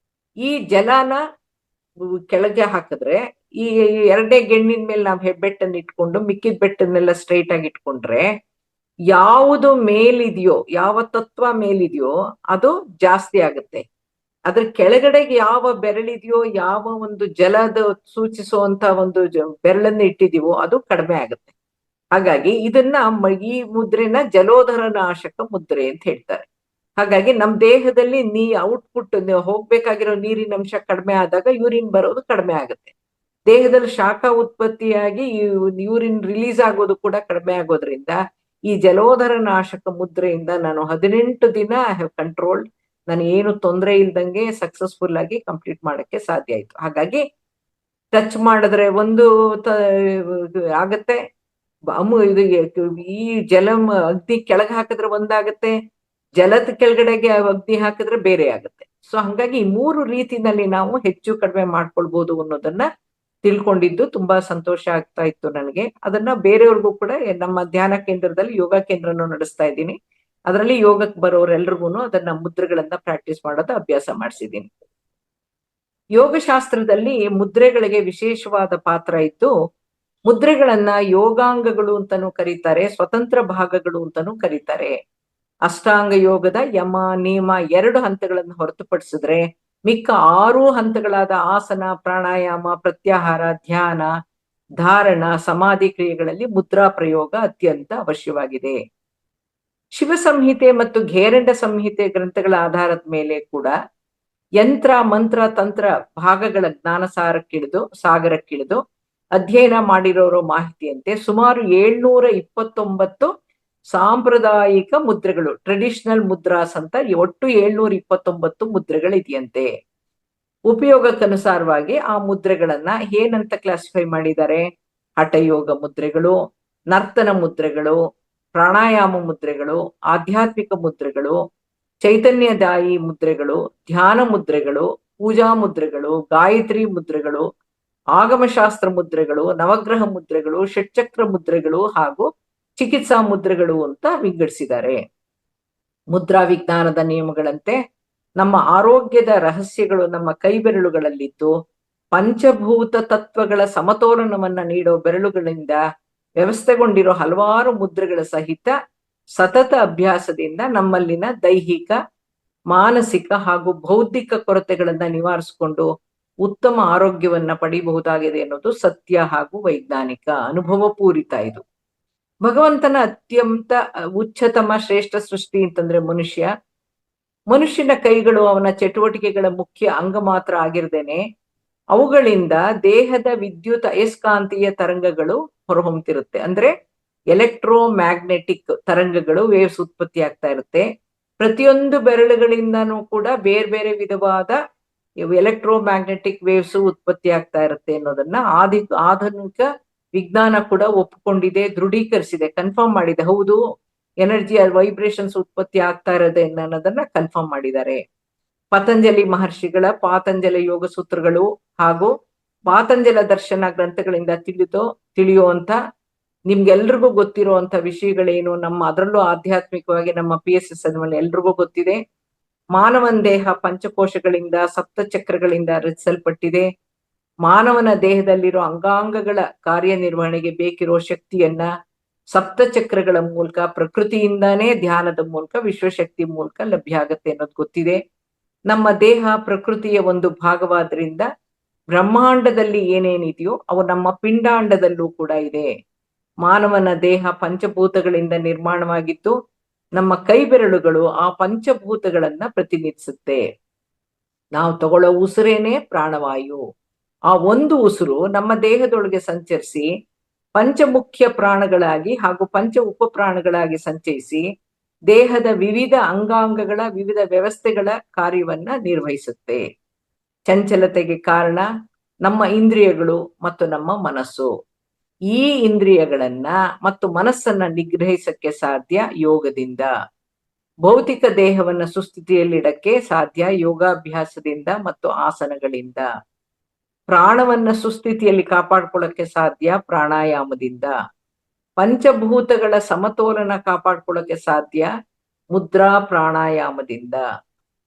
ಈ ಜಲನ ಕೆಳಗೆ ಹಾಕಿದ್ರೆ, ಈ 2ನೇ ಗೆಣ್ಣಿನ ಮೇಲೆ ನಾವು ಹೆಬ್ಬೆಟ್ಟನ್ನು ಇಟ್ಕೊಂಡು ಮಿಕ್ಕಿದ ಬೆಟ್ಟನ್ನೆಲ್ಲ ಸ್ಟ್ರೈಟ್ ಆಗಿ ಇಟ್ಕೊಂಡ್ರೆ, ಯಾವುದು ಮೇಲಿದೆಯೋ, ಯಾವ ತತ್ವ ಮೇಲಿದೆಯೋ ಅದು ಜಾಸ್ತಿ ಆಗುತ್ತೆ. ಅದ್ರ ಕೆಳಗಡೆಗೆ ಯಾವ ಬೆರಳಿದೆಯೋ, ಯಾವ ಒಂದು ಜಲದ ಸೂಚಿಸುವಂತ ಒಂದು ಬೆರಳನ್ನ ಇಟ್ಟಿದೀವೋ ಅದು ಕಡಿಮೆ ಆಗುತ್ತೆ. ಹಾಗಾಗಿ ಇದನ್ನ ಈ ಮುದ್ರೆನ ಜಲೋಧರ ನಾಶಕ ಮುದ್ರೆ ಅಂತ ಹೇಳ್ತಾರೆ. ಹಾಗಾಗಿ ನಮ್ ದೇಹದಲ್ಲಿ ಔಟ್ಪುಟ್ ಹೋಗ್ಬೇಕಾಗಿರೋ ನೀರಿನ ಅಂಶ ಕಡಿಮೆ ಆದಾಗ ಯೂರಿನ್ ಬರೋದು ಕಡಿಮೆ ಆಗುತ್ತೆ. ದೇಹದಲ್ಲಿ ಶಾಖ ಉತ್ಪತ್ತಿಯಾಗಿ ಯೂರಿನ್ ರಿಲೀಸ್ ಆಗೋದು ಕೂಡ ಕಡಿಮೆ ಆಗೋದ್ರಿಂದ ಈ ಜಲೋಧರ ನಾಶಕ ಮುದ್ರೆಯಿಂದ ನಾನು 18 ದಿನ ಕಂಟ್ರೋಲ್ಡ್, ನಾನು ಏನು ತೊಂದರೆ ಇಲ್ದಂಗೆ ಸಕ್ಸಸ್ಫುಲ್ ಆಗಿ ಕಂಪ್ಲೀಟ್ ಮಾಡಕ್ಕೆ ಸಾಧ್ಯ ಆಯ್ತು. ಹಾಗಾಗಿ ಟಚ್ ಮಾಡಿದ್ರೆ ಒಂದು ಆಗತ್ತೆ, ಈ ಅಗ್ನಿ ಕೆಳಗೆ ಹಾಕಿದ್ರೆ ಒಂದಾಗತ್ತೆ, ಜಲದ ಕೆಳಗಡೆಗೆ ಅಗ್ನಿ ಹಾಕಿದ್ರೆ ಬೇರೆ ಆಗುತ್ತೆ. ಸೊ ಹಂಗಾಗಿ ಈ 3 ರೀತಿನಲ್ಲಿ ನಾವು ಹೆಚ್ಚು ಕಡಿಮೆ ಮಾಡ್ಕೊಳ್ಬಹುದು ಅನ್ನೋದನ್ನ ತಿಳ್ಕೊಂಡಿದ್ದು ತುಂಬಾ ಸಂತೋಷ ಆಗ್ತಾ ಇತ್ತು ನನಗೆ. ಅದನ್ನ ಬೇರೆಯವ್ರಿಗೂ ಕೂಡ, ನಮ್ಮ ಧ್ಯಾನ ಕೇಂದ್ರದಲ್ಲಿ ಯೋಗ ಕೇಂದ್ರನೂ ನಡೆಸ್ತಾ ಇದ್ದೀನಿ, ಅದರಲ್ಲಿ ಯೋಗಕ್ಕೆ ಬರೋರೆಲ್ರಿಗೂ ಅದನ್ನ ಮುದ್ರೆಗಳನ್ನ ಪ್ರಾಕ್ಟೀಸ್ ಮಾಡೋದು ಅಭ್ಯಾಸ ಮಾಡಿಸಿದ್ದೀನಿ. ಯೋಗಶಾಸ್ತ್ರದಲ್ಲಿ ಮುದ್ರೆಗಳಿಗೆ ವಿಶೇಷವಾದ ಪಾತ್ರ ಇದ್ದು, ಮುದ್ರೆಗಳನ್ನ ಯೋಗಾಂಗಗಳು ಅಂತಾನೂ ಕರೀತಾರೆ, ಸ್ವತಂತ್ರ ಭಾಗಗಳು ಅಂತಾನೂ ಕರೀತಾರೆ. ಅಷ್ಟಾಂಗ ಯೋಗದ ಯಮ, ನಿಯಮ 2 ಹಂತಗಳನ್ನು ಹೊರತುಪಡಿಸಿದ್ರೆ ಮಿಕ್ಕ 6 ಹಂತಗಳಾದ ಆಸನ, ಪ್ರಾಣಾಯಾಮ, ಪ್ರತ್ಯಾಹಾರ, ಧ್ಯಾನ, ಧಾರಣ, ಸಮಾಧಿ ಕ್ರಿಯೆಗಳಲ್ಲಿ ಮುದ್ರಾ ಪ್ರಯೋಗ ಅತ್ಯಂತ ಅವಶ್ಯವಾಗಿದೆ. ಶಿವ ಸಂಹಿತೆ ಮತ್ತು ಘೇರಂಡ ಸಂಹಿತೆ ಗ್ರಂಥಗಳ ಆಧಾರದ ಮೇಲೆ ಕೂಡ ಯಂತ್ರ, ಮಂತ್ರ, ತಂತ್ರ ಭಾಗಗಳ ಸಾಗರಕ್ಕಿಳಿದು ಅಧ್ಯಯನ ಮಾಡಿರೋರೋ ಮಾಹಿತಿಯಂತೆ ಸುಮಾರು 729 ಸಾಂಪ್ರದಾಯಿಕ ಮುದ್ರೆಗಳು, ಟ್ರೆಡಿಷನಲ್ ಮುದ್ರಾಸ್ ಅಂತ ಒಟ್ಟು 729 ಮುದ್ರೆಗಳಿದೆಯಂತೆ. ಉಪಯೋಗಕ್ಕನುಸಾರವಾಗಿ ಆ ಮುದ್ರೆಗಳನ್ನ ಏನಂತ ಕ್ಲಾಸಿಫೈ ಮಾಡಿದ್ದಾರೆ? ಹಠಯೋಗ ಮುದ್ರೆಗಳು, ನರ್ತನ ಮುದ್ರೆಗಳು, ಪ್ರಾಣಾಯಾಮ ಮುದ್ರೆಗಳು, ಆಧ್ಯಾತ್ಮಿಕ ಮುದ್ರೆಗಳು, ಚೈತನ್ಯದಾಯಿ ಮುದ್ರೆಗಳು, ಧ್ಯಾನ ಮುದ್ರೆಗಳು, ಪೂಜಾ ಮುದ್ರೆಗಳು, ಗಾಯತ್ರಿ ಮುದ್ರೆಗಳು, ಆಗಮಶಾಸ್ತ್ರ ಮುದ್ರೆಗಳು, ನವಗ್ರಹ ಮುದ್ರೆಗಳು, ಷಟ್ಚಕ್ರ ಮುದ್ರೆಗಳು ಹಾಗೂ ಚಿಕಿತ್ಸಾ ಮುದ್ರೆಗಳು ಅಂತ ವಿಂಗಡಿಸಿದ್ದಾರೆ. ಮುದ್ರಾ ವಿಜ್ಞಾನದ ನಿಯಮಗಳಂತೆ ನಮ್ಮ ಆರೋಗ್ಯದ ರಹಸ್ಯಗಳು ನಮ್ಮ ಕೈಬೆರಳುಗಳಲ್ಲಿದ್ದು, ಪಂಚಭೂತ ತತ್ವಗಳ ಸಮತೋಲನವನ್ನ ನೀಡೋ ಬೆರಳುಗಳಿಂದ ವ್ಯವಸ್ಥೆಗೊಂಡಿರೋ ಹಲವಾರು ಮುದ್ರೆಗಳ ಸಹಿತ ಸತತ ಅಭ್ಯಾಸದಿಂದ ನಮ್ಮಲ್ಲಿನ ದೈಹಿಕ, ಮಾನಸಿಕ ಹಾಗೂ ಬೌದ್ಧಿಕ ಕೊರತೆಗಳನ್ನ ನಿವಾರಿಸಿಕೊಂಡು ಉತ್ತಮ ಆರೋಗ್ಯವನ್ನ ಪಡಿಬಹುದಾಗಿದೆ ಅನ್ನೋದು ಸತ್ಯ ಹಾಗೂ ವೈಜ್ಞಾನಿಕ ಅನುಭವ ಪೂರಿತ. ಇದು ಭಗವಂತನ ಅತ್ಯಂತ ಉಚ್ಚತಮ ಶ್ರೇಷ್ಠ ಸೃಷ್ಟಿ ಅಂತಂದ್ರೆ ಮನುಷ್ಯನ ಕೈಗಳು ಅವನ ಚಟುವಟಿಕೆಗಳ ಮುಖ್ಯ ಅಂಗ ಮಾತ್ರ ಆಗಿರ್ದೇನೆ ಅವುಗಳಿಂದ ದೇಹದ ವಿದ್ಯುತ್ ಅಯಸ್ಕಾಂತೀಯ ತರಂಗಗಳು ಹೊರಹೊಮ್ಮತಿರುತ್ತೆ. ಅಂದ್ರೆ ಎಲೆಕ್ಟ್ರೋ ಮ್ಯಾಗ್ನೆಟಿಕ್ ತರಂಗಗಳು, ವೇವ್ಸ್ ಉತ್ಪತ್ತಿ ಆಗ್ತಾ ಇರುತ್ತೆ. ಪ್ರತಿಯೊಂದು ಬೆರಳುಗಳಿಂದನೂ ಕೂಡ ಬೇರೆ ಬೇರೆ ವಿಧವಾದ ಎಲೆಕ್ಟ್ರೋ ಮ್ಯಾಗ್ನೆಟಿಕ್ ವೇವ್ಸ್ ಉತ್ಪತ್ತಿ ಆಗ್ತಾ ಇರುತ್ತೆ ಅನ್ನೋದನ್ನ ಆಧುನಿಕ ವಿಜ್ಞಾನ ಕೂಡ ಒಪ್ಪಿಕೊಂಡಿದೆ, ದೃಢೀಕರಿಸಿದೆ, ಕನ್ಫರ್ಮ್ ಮಾಡಿದೆ. ಹೌದು, ಎನರ್ಜಿ ವೈಬ್ರೇಷನ್ಸ್ ಉತ್ಪತ್ತಿ ಆಗ್ತಾ ಇರೋದೆ ಅನ್ನೋದನ್ನ ಕನ್ಫರ್ಮ್ ಮಾಡಿದ್ದಾರೆ. ಪತಂಜಲಿ ಮಹರ್ಷಿಗಳ ಪಾತಂಜಲ ಯೋಗ ಸೂತ್ರಗಳು ಹಾಗೂ ಪಾತಂಜಲ ದರ್ಶನ ಗ್ರಂಥಗಳಿಂದ ತಿಳಿಯುವಂತ ನಿಮ್ಗೆಲ್ರಿಗೂ ಗೊತ್ತಿರುವಂತ ವಿಷಯಗಳೇನು, ಅದರಲ್ಲೂ ಆಧ್ಯಾತ್ಮಿಕವಾಗಿ ನಮ್ಮ PSS ಎಲ್ರಿಗೂ ಗೊತ್ತಿದೆ. ಮಾನವನ ದೇಹ ಪಂಚಕೋಶಗಳಿಂದ, ಸಪ್ತಚಕ್ರಗಳಿಂದ ರಚಿಸಲ್ಪಟ್ಟಿದೆ. ಮಾನವನ ದೇಹದಲ್ಲಿರೋ ಅಂಗಾಂಗಗಳ ಕಾರ್ಯನಿರ್ವಹಣೆಗೆ ಬೇಕಿರೋ ಶಕ್ತಿಯನ್ನ ಸಪ್ತಚಕ್ರಗಳ ಮೂಲಕ, ಪ್ರಕೃತಿಯಿಂದಾನೇ ಧ್ಯಾನದ ಮೂಲಕ, ವಿಶ್ವಶಕ್ತಿ ಮೂಲಕ ಲಭ್ಯ ಆಗತ್ತೆ ಅನ್ನೋದು ಗೊತ್ತಿದೆ. ನಮ್ಮ ದೇಹ ಪ್ರಕೃತಿಯ ಒಂದು ಭಾಗವಾದ್ರಿಂದ ಬ್ರಹ್ಮಾಂಡದಲ್ಲಿ ಏನೇನಿದೆಯೋ ಅವು ನಮ್ಮ ಪಿಂಡಾಂಡದಲ್ಲೂ ಕೂಡ ಇದೆ. ಮಾನವನ ದೇಹ ಪಂಚಭೂತಗಳಿಂದ ನಿರ್ಮಾಣವಾಗಿದ್ದು ನಮ್ಮ ಕೈ ಬೆರಳುಗಳು ಆ ಪಂಚಭೂತಗಳನ್ನ ಪ್ರತಿನಿಧಿಸುತ್ತೆ. ನಾವು ತಗೊಳ್ಳೋ ಉಸಿರೇನೆ ಪ್ರಾಣವಾಯು. ಆ ಒಂದು ಉಸಿರು ನಮ್ಮ ದೇಹದೊಳಗೆ ಸಂಚರಿಸಿ ಪಂಚಮುಖ್ಯ ಪ್ರಾಣಗಳಾಗಿ ಹಾಗೂ ಪಂಚ ಉಪಪ್ರಾಣಗಳಾಗಿ ಸಂಚರಿಸಿ ದೇಹದ ವಿವಿಧ ಅಂಗಾಂಗಗಳ ವಿವಿಧ ವ್ಯವಸ್ಥೆಗಳ ಕಾರ್ಯವನ್ನ ನಿರ್ವಹಿಸುತ್ತೆ. ಚಂಚಲತೆಗೆ ಕಾರಣ ನಮ್ಮ ಇಂದ್ರಿಯಗಳು ಮತ್ತು ನಮ್ಮ ಮನಸ್ಸು. ಈ ಇಂದ್ರಿಯಗಳನ್ನ ಮತ್ತು ಮನಸ್ಸನ್ನ ನಿಗ್ರಹಿಸಕ್ಕೆ ಸಾಧ್ಯ ಯೋಗದಿಂದ. ಭೌತಿಕ ದೇಹವನ್ನ ಸುಸ್ಥಿತಿಯಲ್ಲಿಡಕ್ಕೆ ಸಾಧ್ಯ ಯೋಗಾಭ್ಯಾಸದಿಂದ ಮತ್ತು ಆಸನಗಳಿಂದ. ಪ್ರಾಣವನ್ನ ಸುಸ್ಥಿತಿಯಲ್ಲಿ ಕಾಪಾಡ್ಕೊಳ್ಳಕ್ಕೆ ಸಾಧ್ಯ ಪ್ರಾಣಾಯಾಮದಿಂದ. ಪಂಚಭೂತಗಳ ಸಮತೋಲನ ಕಾಪಾಡ್ಕೊಳ್ಳಕ್ಕೆ ಸಾಧ್ಯ ಮುದ್ರಾ ಪ್ರಾಣಾಯಾಮದಿಂದ.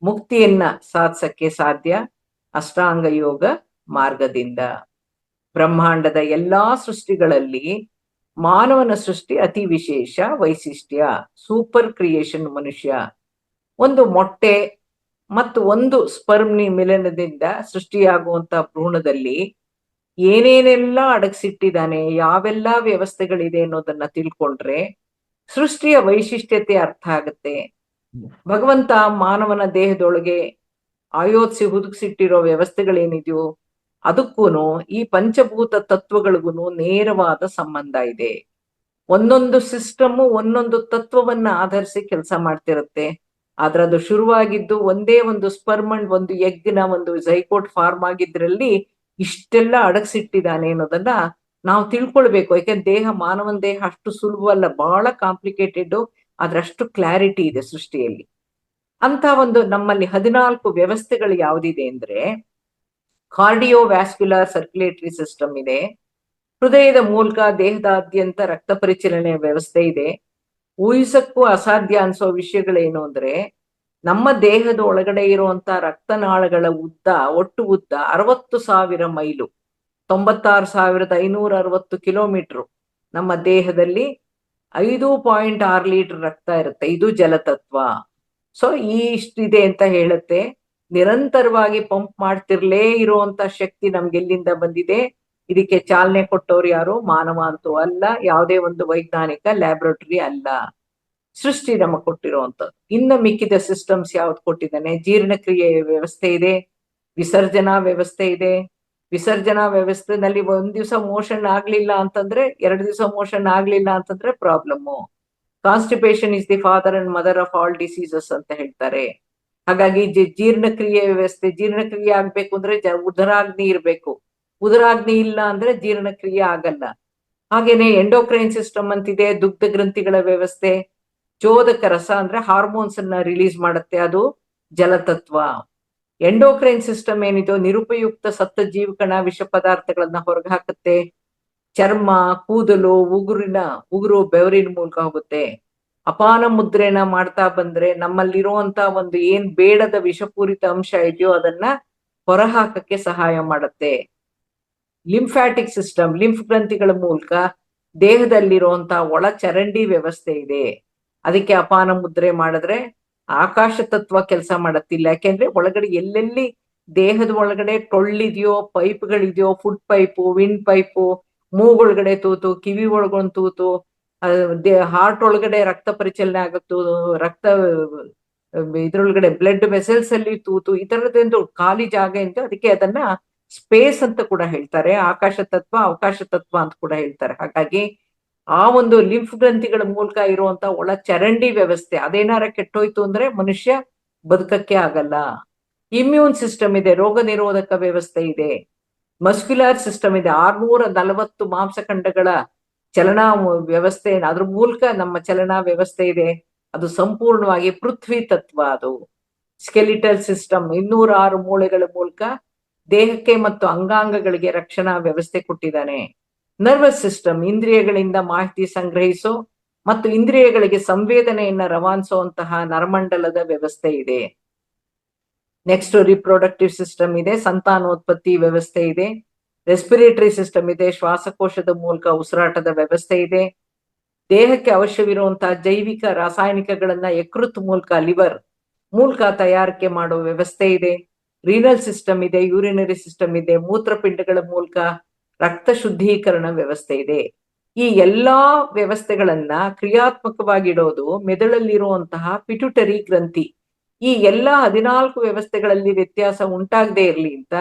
ಮುಕ್ತಿಯನ್ನ ಸಾಧಿಸಕ್ಕೆ ಸಾಧ್ಯ ಅಷ್ಟಾಂಗ ಯೋಗ ಮಾರ್ಗದಿಂದ. ಬ್ರಹ್ಮಾಂಡದ ಎಲ್ಲಾ ಸೃಷ್ಟಿಗಳಲ್ಲಿ ಮಾನವನ ಸೃಷ್ಟಿ ಅತಿ ವಿಶೇಷ ವೈಶಿಷ್ಟ್ಯ, ಸೂಪರ್ ಕ್ರಿಯೇಷನ್. ಮನುಷ್ಯ ಒಂದು ಮೊಟ್ಟೆ ಮತ್ತು ಒಂದು ಸ್ಪರ್ಮ್ನಿ ಮಿಲನದಿಂದ ಸೃಷ್ಟಿಯಾಗುವಂತ ಭ್ರೂಣದಲ್ಲಿ ಏನೇನೆಲ್ಲ ಅಡಗಿಸಿಟ್ಟಿದ್ದಾನೆ, ಯಾವೆಲ್ಲ ವ್ಯವಸ್ಥೆಗಳಿದೆ ಅನ್ನೋದನ್ನ ತಿಳ್ಕೊಂಡ್ರೆ ಸೃಷ್ಟಿಯ ವೈಶಿಷ್ಟ್ಯತೆ ಅರ್ಥ ಆಗತ್ತೆ. ಭಗವಂತ ಮಾನವನ ದೇಹದೊಳಗೆ ಆಯೋಜಿಸಿ ಹುದುಗಿಸಿಟ್ಟಿರೋ ವ್ಯವಸ್ಥೆಗಳೇನಿದೆಯೋ ಅದಕ್ಕೂನು ಈ ಪಂಚಭೂತ ತತ್ವಗಳಿಗೂ ನೇರವಾದ ಸಂಬಂಧ ಇದೆ. ಒಂದೊಂದು ಸಿಸ್ಟಮ್ ಒಂದೊಂದು ತತ್ವವನ್ನ ಆಧರಿಸಿ ಕೆಲಸ ಮಾಡ್ತಿರುತ್ತೆ. ಆದ್ರೆ ಅದು ಶುರುವಾಗಿದ್ದು ಒಂದೇ ಒಂದು ಸ್ಪರ್ಮ್ ಅಂಡ್ ಒಂದು ಎಗ್ನ ಒಂದು ಝೈಕೋಟ್ ಫಾರ್ಮ್ ಆಗಿದ್ರಲ್ಲಿ ಇಷ್ಟೆಲ್ಲ ಅಡಗಿಸಿಟ್ಟಿದ್ದಾನೆ ಅನ್ನೋದನ್ನ ನಾವು ತಿಳ್ಕೊಳ್ಬೇಕು. ಯಾಕಂದ್ರೆ ಮಾನವನ ದೇಹ ಅಷ್ಟು ಸುಲಭವಲ್ಲ, ಬಹಳ ಕಾಂಪ್ಲಿಕೇಟೆಡ್. ಅದ್ರಷ್ಟು ಕ್ಲಾರಿಟಿ ಇದೆ ಸೃಷ್ಟಿಯಲ್ಲಿ. ಅಂತ ಒಂದು ನಮ್ಮಲ್ಲಿ 14 ವ್ಯವಸ್ಥೆಗಳು ಯಾವ್ದಿದೆ ಅಂದ್ರೆ, ಕಾರ್ಡಿಯೋವ್ಯಾಸ್ಕ್ಯುಲರ್ ಸರ್ಕ್ಯುಲೇಟರಿ ಸಿಸ್ಟಮ್ ಇದೆ. ಹೃದಯದ ಮೂಲಕ ದೇಹದಾದ್ಯಂತ ರಕ್ತ ಪರಿಚಲನೆ ವ್ಯವಸ್ಥೆ ಇದೆ. ಊಹಿಸಕ್ಕೂ ಅಸಾಧ್ಯ ಅನ್ಸೋ ವಿಷಯಗಳೇನು ಅಂದ್ರೆ, ನಮ್ಮ ದೇಹದ ಒಳಗಡೆ ಇರುವಂತ ರಕ್ತನಾಳಗಳ ಒಟ್ಟು ಉದ್ದ 60,000 ಮೈಲು, 96,560 ಕಿಲೋಮೀಟರ್. ನಮ್ಮ ದೇಹದಲ್ಲಿ 5.6 ಲೀಟರ್ ರಕ್ತ ಇರುತ್ತೆ. ಇದು ಜಲತತ್ವ. ಸೊ ಇಷ್ಟಿದೆ ಅಂತ ಹೇಳುತ್ತೆ. ನಿರಂತರವಾಗಿ ಪಂಪ್ ಮಾಡ್ತಿರ್ಲೇ ಇರುವಂತ ಶಕ್ತಿ ನಮ್ಗೆಲ್ಲಿಂದ ಬಂದಿದೆ? ಇದಕ್ಕೆ ಚಾಲನೆ ಕೊಟ್ಟವ್ರು ಯಾರು? ಮಾನವ ಅಂತೂ ಅಲ್ಲ, ಯಾವುದೇ ಒಂದು ವೈಜ್ಞಾನಿಕ ಲ್ಯಾಬ್ರೋಟರಿ ಅಲ್ಲ, ಸೃಷ್ಟಿ ನಮಗ್ ಕೊಟ್ಟಿರುವಂತದ್ದು. ಇನ್ನು ಮಿಕ್ಕಿದ ಸಿಸ್ಟಮ್ಸ್ ಯಾವ್ದು ಕೊಟ್ಟಿದ್ದಾನೆ? ಜೀರ್ಣಕ್ರಿಯೆ ವ್ಯವಸ್ಥೆ ಇದೆ, ವಿಸರ್ಜನಾ ವ್ಯವಸ್ಥೆ ಇದೆ. ವಿಸರ್ಜನಾ ವ್ಯವಸ್ಥೆನಲ್ಲಿ ಒಂದ್ ದಿವಸ ಮೋಷನ್ ಆಗ್ಲಿಲ್ಲ ಅಂತಂದ್ರೆ, 2 ದಿವಸ ಮೋಷನ್ ಆಗ್ಲಿಲ್ಲ ಅಂತಂದ್ರೆ problem. Constipation is the father and mother of all diseases ಅಂತ ಹೇಳ್ತಾರೆ. ಹಾಗಾಗಿ ಜೀರ್ಣಕ್ರಿಯೆ ವ್ಯವಸ್ಥೆ, ಜೀರ್ಣಕ್ರಿಯೆ ಆಗ್ಬೇಕು ಅಂದ್ರೆ ಉದರಾಗ್ನಿ ಇರ್ಬೇಕು. ಉದರಾಗ್ನಿ ಇಲ್ಲ ಅಂದ್ರೆ ಜೀರ್ಣಕ್ರಿಯೆ ಆಗಲ್ಲ. ಹಾಗೇನೆ ಎಂಡೋಕ್ರೈನ್ ಸಿಸ್ಟಮ್ ಅಂತಿದೆ, ದುಗ್ಧ ಗ್ರಂಥಿಗಳ ವ್ಯವಸ್ಥೆ. ಚೋದಕ ರಸ ಅಂದ್ರೆ ಹಾರ್ಮೋನ್ಸ್ ಅನ್ನ ರಿಲೀಸ್ ಮಾಡುತ್ತೆ, ಅದು ಜಲತತ್ವ. ಎಂಡೋಕ್ರೈನ್ ಸಿಸ್ಟಮ್ ಏನಿದೋ ನಿರುಪಯುಕ್ತ ಸತ್ತ ಜೀವಕಣ ವಿಷ ಪದಾರ್ಥಗಳನ್ನ ಹೊರಗೆ ಹಾಕುತ್ತೆ. ಚರ್ಮ, ಕೂದಲು, ಉಗುರು ಬೆವರಿನ ಮೂಲಕ ಹೋಗುತ್ತೆ. ಅಪಾನ ಮುದ್ರೆನ ಮಾಡ್ತಾ ಬಂದ್ರೆ ನಮ್ಮಲ್ಲಿರುವಂತ ಒಂದು ಏನ್ ಬೇಡದ ವಿಷಪೂರಿತ ಅಂಶ ಇದೆಯೋ ಅದನ್ನ ಹೊರಹಾಕಕ್ಕೆ ಸಹಾಯ ಮಾಡುತ್ತೆ. ಲಿಂಫ್ಯಾಟಿಕ್ ಸಿಸ್ಟಮ್, ಲಿಂಫ್ ಗ್ರಂಥಿಗಳ ಮೂಲಕ ದೇಹದಲ್ಲಿರುವಂತ ಒಳ ಚರಂಡಿ ವ್ಯವಸ್ಥೆ ಇದೆ. ಅದಕ್ಕೆ ಅಪಾನ ಮುದ್ರೆ ಮಾಡಿದ್ರೆ ಆಕಾಶ ತತ್ವ ಕೆಲಸ ಮಾಡತ್ತಿಲ್ಲ. ಯಾಕೆಂದ್ರೆ ಒಳಗಡೆ ಎಲ್ಲೆಲ್ಲಿ ದೇಹದ ಒಳಗಡೆ ಟೊಳ್ಳಿದೆಯೋ, ಪೈಪ್ಗಳಿದೆಯೋ, ಫುಡ್ ಪೈಪು, ವಿಂಡ್ ಪೈಪು, ಮೂಗೊಳಗಡೆ ತೂತು, ಕಿವಿ ಒಳಗೊಂದು ತೂತು, ಹಾರ್ಟ್ ಒಳಗಡೆ ರಕ್ತ ಪರಿಚಲನೆ ಆಗುತ್ತೋ, ರಕ್ತ ಇದ್ರೊಳಗಡೆ ಬ್ಲಡ್ ವೆಸಲ್ಸ್ ಅಲ್ಲಿ ತೂತು, ಈ ತರದೊಂದು ಖಾಲಿ ಜಾಗ ಅಂತ, ಅದಕ್ಕೆ ಅದನ್ನ ಸ್ಪೇಸ್ ಅಂತ ಕೂಡ ಹೇಳ್ತಾರೆ. ಆಕಾಶ ತತ್ವ, ಅವಕಾಶ ತತ್ವ ಅಂತ ಕೂಡ ಹೇಳ್ತಾರೆ. ಹಾಗಾಗಿ ಆ ಒಂದು ಲಿಂಫ್ ಗ್ರಂಥಿಗಳ ಮೂಲಕ ಇರುವಂತ ಒಳ ಚರಂಡಿ ವ್ಯವಸ್ಥೆ ಅದೇನಾರ ಕೆಟ್ಟೋಯ್ತು ಅಂದ್ರೆ ಮನುಷ್ಯ ಬದುಕಕ್ಕೆ ಆಗಲ್ಲ. ಇಮ್ಯೂನ್ ಸಿಸ್ಟಮ್ ಇದೆ, ರೋಗ ನಿರೋಧಕ ವ್ಯವಸ್ಥೆ ಇದೆ. ಮಸ್ಕ್ಯುಲರ್ ಸಿಸ್ಟಮ್ ಇದೆ, 640 ಮಾಂಸಖಂಡಗಳ ಚಲನಾ ವ್ಯವಸ್ಥೆ, ಅದ್ರ ಮೂಲಕ ನಮ್ಮ ಚಲನಾ ವ್ಯವಸ್ಥೆ ಇದೆ. ಅದು ಸಂಪೂರ್ಣವಾಗಿ ಪೃಥ್ವಿ ತತ್ವ. ಅದು ಸ್ಕೆಲಿಟಲ್ ಸಿಸ್ಟಮ್, 206 ಮೂಳೆಗಳ ಮೂಲಕ ದೇಹಕ್ಕೆ ಮತ್ತು ಅಂಗಾಂಗಗಳಿಗೆ ರಕ್ಷಣಾ ವ್ಯವಸ್ಥೆ ಕೊಟ್ಟಿದ್ದಾನೆ. ನರ್ವಸ್ ಸಿಸ್ಟಮ್, ಇಂದ್ರಿಯಗಳಿಂದ ಮಾಹಿತಿ ಸಂಗ್ರಹಿಸೋ ಮತ್ತು ಇಂದ್ರಿಯಗಳಿಗೆ ಸಂವೇದನೆಯನ್ನ ರವಾನಿಸುವಂತಹ ನರಮಂಡಲದ ವ್ಯವಸ್ಥೆ ಇದೆ. ನೆಕ್ಸ್ಟ್ ರಿಪ್ರೊಡಕ್ಟಿವ್ ಸಿಸ್ಟಮ್ ಇದೆ, ಸಂತಾನೋತ್ಪತ್ತಿ ವ್ಯವಸ್ಥೆ ಇದೆ. ರೆಸ್ಪಿರೇಟರಿ ಸಿಸ್ಟಮ್ ಇದೆ, ಶ್ವಾಸಕೋಶದ ಮೂಲಕ ಉಸಿರಾಟದ ವ್ಯವಸ್ಥೆ ಇದೆ. ದೇಹಕ್ಕೆ ಅವಶ್ಯವಿರುವಂತಹ ಜೈವಿಕ ರಾಸಾಯನಿಕಗಳನ್ನ ಯಕೃತ್ ಮೂಲಕ, ಲಿವರ್ ಮೂಲಕ ತಯಾರಿಕೆ ಮಾಡುವ ವ್ಯವಸ್ಥೆ ಇದೆ. ರೀನಲ್ ಸಿಸ್ಟಮ್ ಇದೆ, ಯೂರಿನರಿ ಸಿಸ್ಟಮ್ ಇದೆ, ಮೂತ್ರಪಿಂಡಗಳ ಮೂಲಕ ರಕ್ತ ಶುದ್ಧೀಕರಣ ವ್ಯವಸ್ಥೆ ಇದೆ. ಈ ಎಲ್ಲಾ ವ್ಯವಸ್ಥೆಗಳನ್ನ ಕ್ರಿಯಾತ್ಮಕವಾಗಿಡೋದು ಮೆದುಳಲ್ಲಿರುವಂತಹ ಪಿಟ್ಯುಟರಿ ಗ್ರಂಥಿ. ಈ ಎಲ್ಲಾ 14 ವ್ಯವಸ್ಥೆಗಳಲ್ಲಿ ವ್ಯತ್ಯಾಸ ಉಂಟಾಗದೆ ಇರ್ಲಿ ಅಂತ,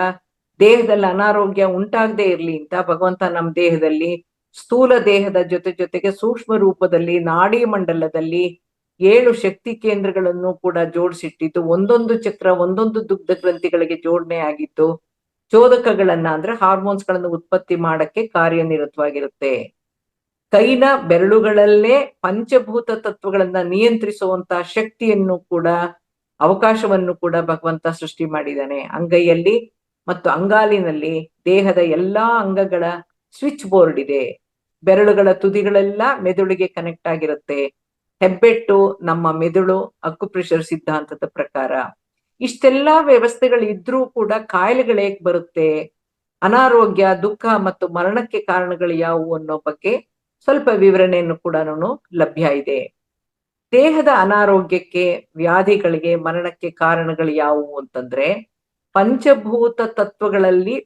ದೇಹದಲ್ಲಿ ಅನಾರೋಗ್ಯ ಉಂಟಾಗದೆ ಇರ್ಲಿ ಅಂತ ಭಗವಂತ ನಮ್ಮ ದೇಹದಲ್ಲಿ ಸ್ಥೂಲ ದೇಹದ ಜೊತೆಗೆ ಸೂಕ್ಷ್ಮ ರೂಪದಲ್ಲಿ ನಾಡಿ ಮಂಡಲದಲ್ಲಿ 7 ಶಕ್ತಿ ಕೇಂದ್ರಗಳನ್ನು ಕೂಡ ಜೋಡಿಸಿಟ್ಟಿದ್ದು, ಒಂದೊಂದು ಚಕ್ರ ಒಂದೊಂದು ದುಗ್ಧ ಗ್ರಂಥಿಗಳಿಗೆ ಜೋಡಣೆ ಆಗಿದ್ದು ಚೋದಕಗಳನ್ನ ಅಂದ್ರೆ ಹಾರ್ಮೋನ್ಸ್ ಗಳನ್ನು ಉತ್ಪತ್ತಿ ಮಾಡಕ್ಕೆ ಕಾರ್ಯನಿರತವಾಗಿರುತ್ತೆ. ಕೈನ ಬೆರಳುಗಳಲ್ಲೇ ಪಂಚಭೂತ ತತ್ವಗಳನ್ನ ನಿಯಂತ್ರಿಸುವಂತ ಶಕ್ತಿಯನ್ನು ಕೂಡ, ಅವಕಾಶವನ್ನು ಕೂಡ ಭಗವಂತ ಸೃಷ್ಟಿ ಮಾಡಿದ್ದಾನೆ. ಅಂಗೈಯಲ್ಲಿ ಮತ್ತು ಅಂಗಾಲಿನಲ್ಲಿ ದೇಹದ ಎಲ್ಲಾ ಅಂಗಗಳ ಸ್ವಿಚ್ ಬೋರ್ಡ್ ಇದೆ. ಬೆರಳುಗಳ ತುದಿಗಳೆಲ್ಲ ಮೆದುಳಿಗೆ ಕನೆಕ್ಟ್ ಆಗಿರುತ್ತೆ. ಹೆಬ್ಬೆಟ್ಟು ನಮ್ಮ ಮೆದುಳು, ಅಕ್ಯುಪ್ರೆಷರ್ ಸಿದ್ಧಾಂತದ ಪ್ರಕಾರ. ಇಷ್ಟೆಲ್ಲಾ ವ್ಯವಸ್ಥೆಗಳು ಇದ್ರೂ ಕೂಡ ಕಾಯಿಲೆಗಳು ಹೇಗ್ ಬರುತ್ತೆ, ಅನಾರೋಗ್ಯ, ದುಃಖ ಮತ್ತು ಮರಣಕ್ಕೆ ಕಾರಣಗಳು ಯಾವುವು ಅನ್ನೋ ಬಗ್ಗೆ ಸ್ವಲ್ಪ ವಿವರಣೆಯನ್ನು ಕೂಡ ಲಭ್ಯ ಇದೆ. ದೇಹದ ಅನಾರೋಗ್ಯಕ್ಕೆ, ವ್ಯಾಧಿಗಳಿಗೆ, ಮರಣಕ್ಕೆ ಕಾರಣಗಳು ಯಾವುವು ಅಂತಂದ್ರೆ ಪಂಚಭೂತ ತತ್ವಗಳಲ್ಲಿ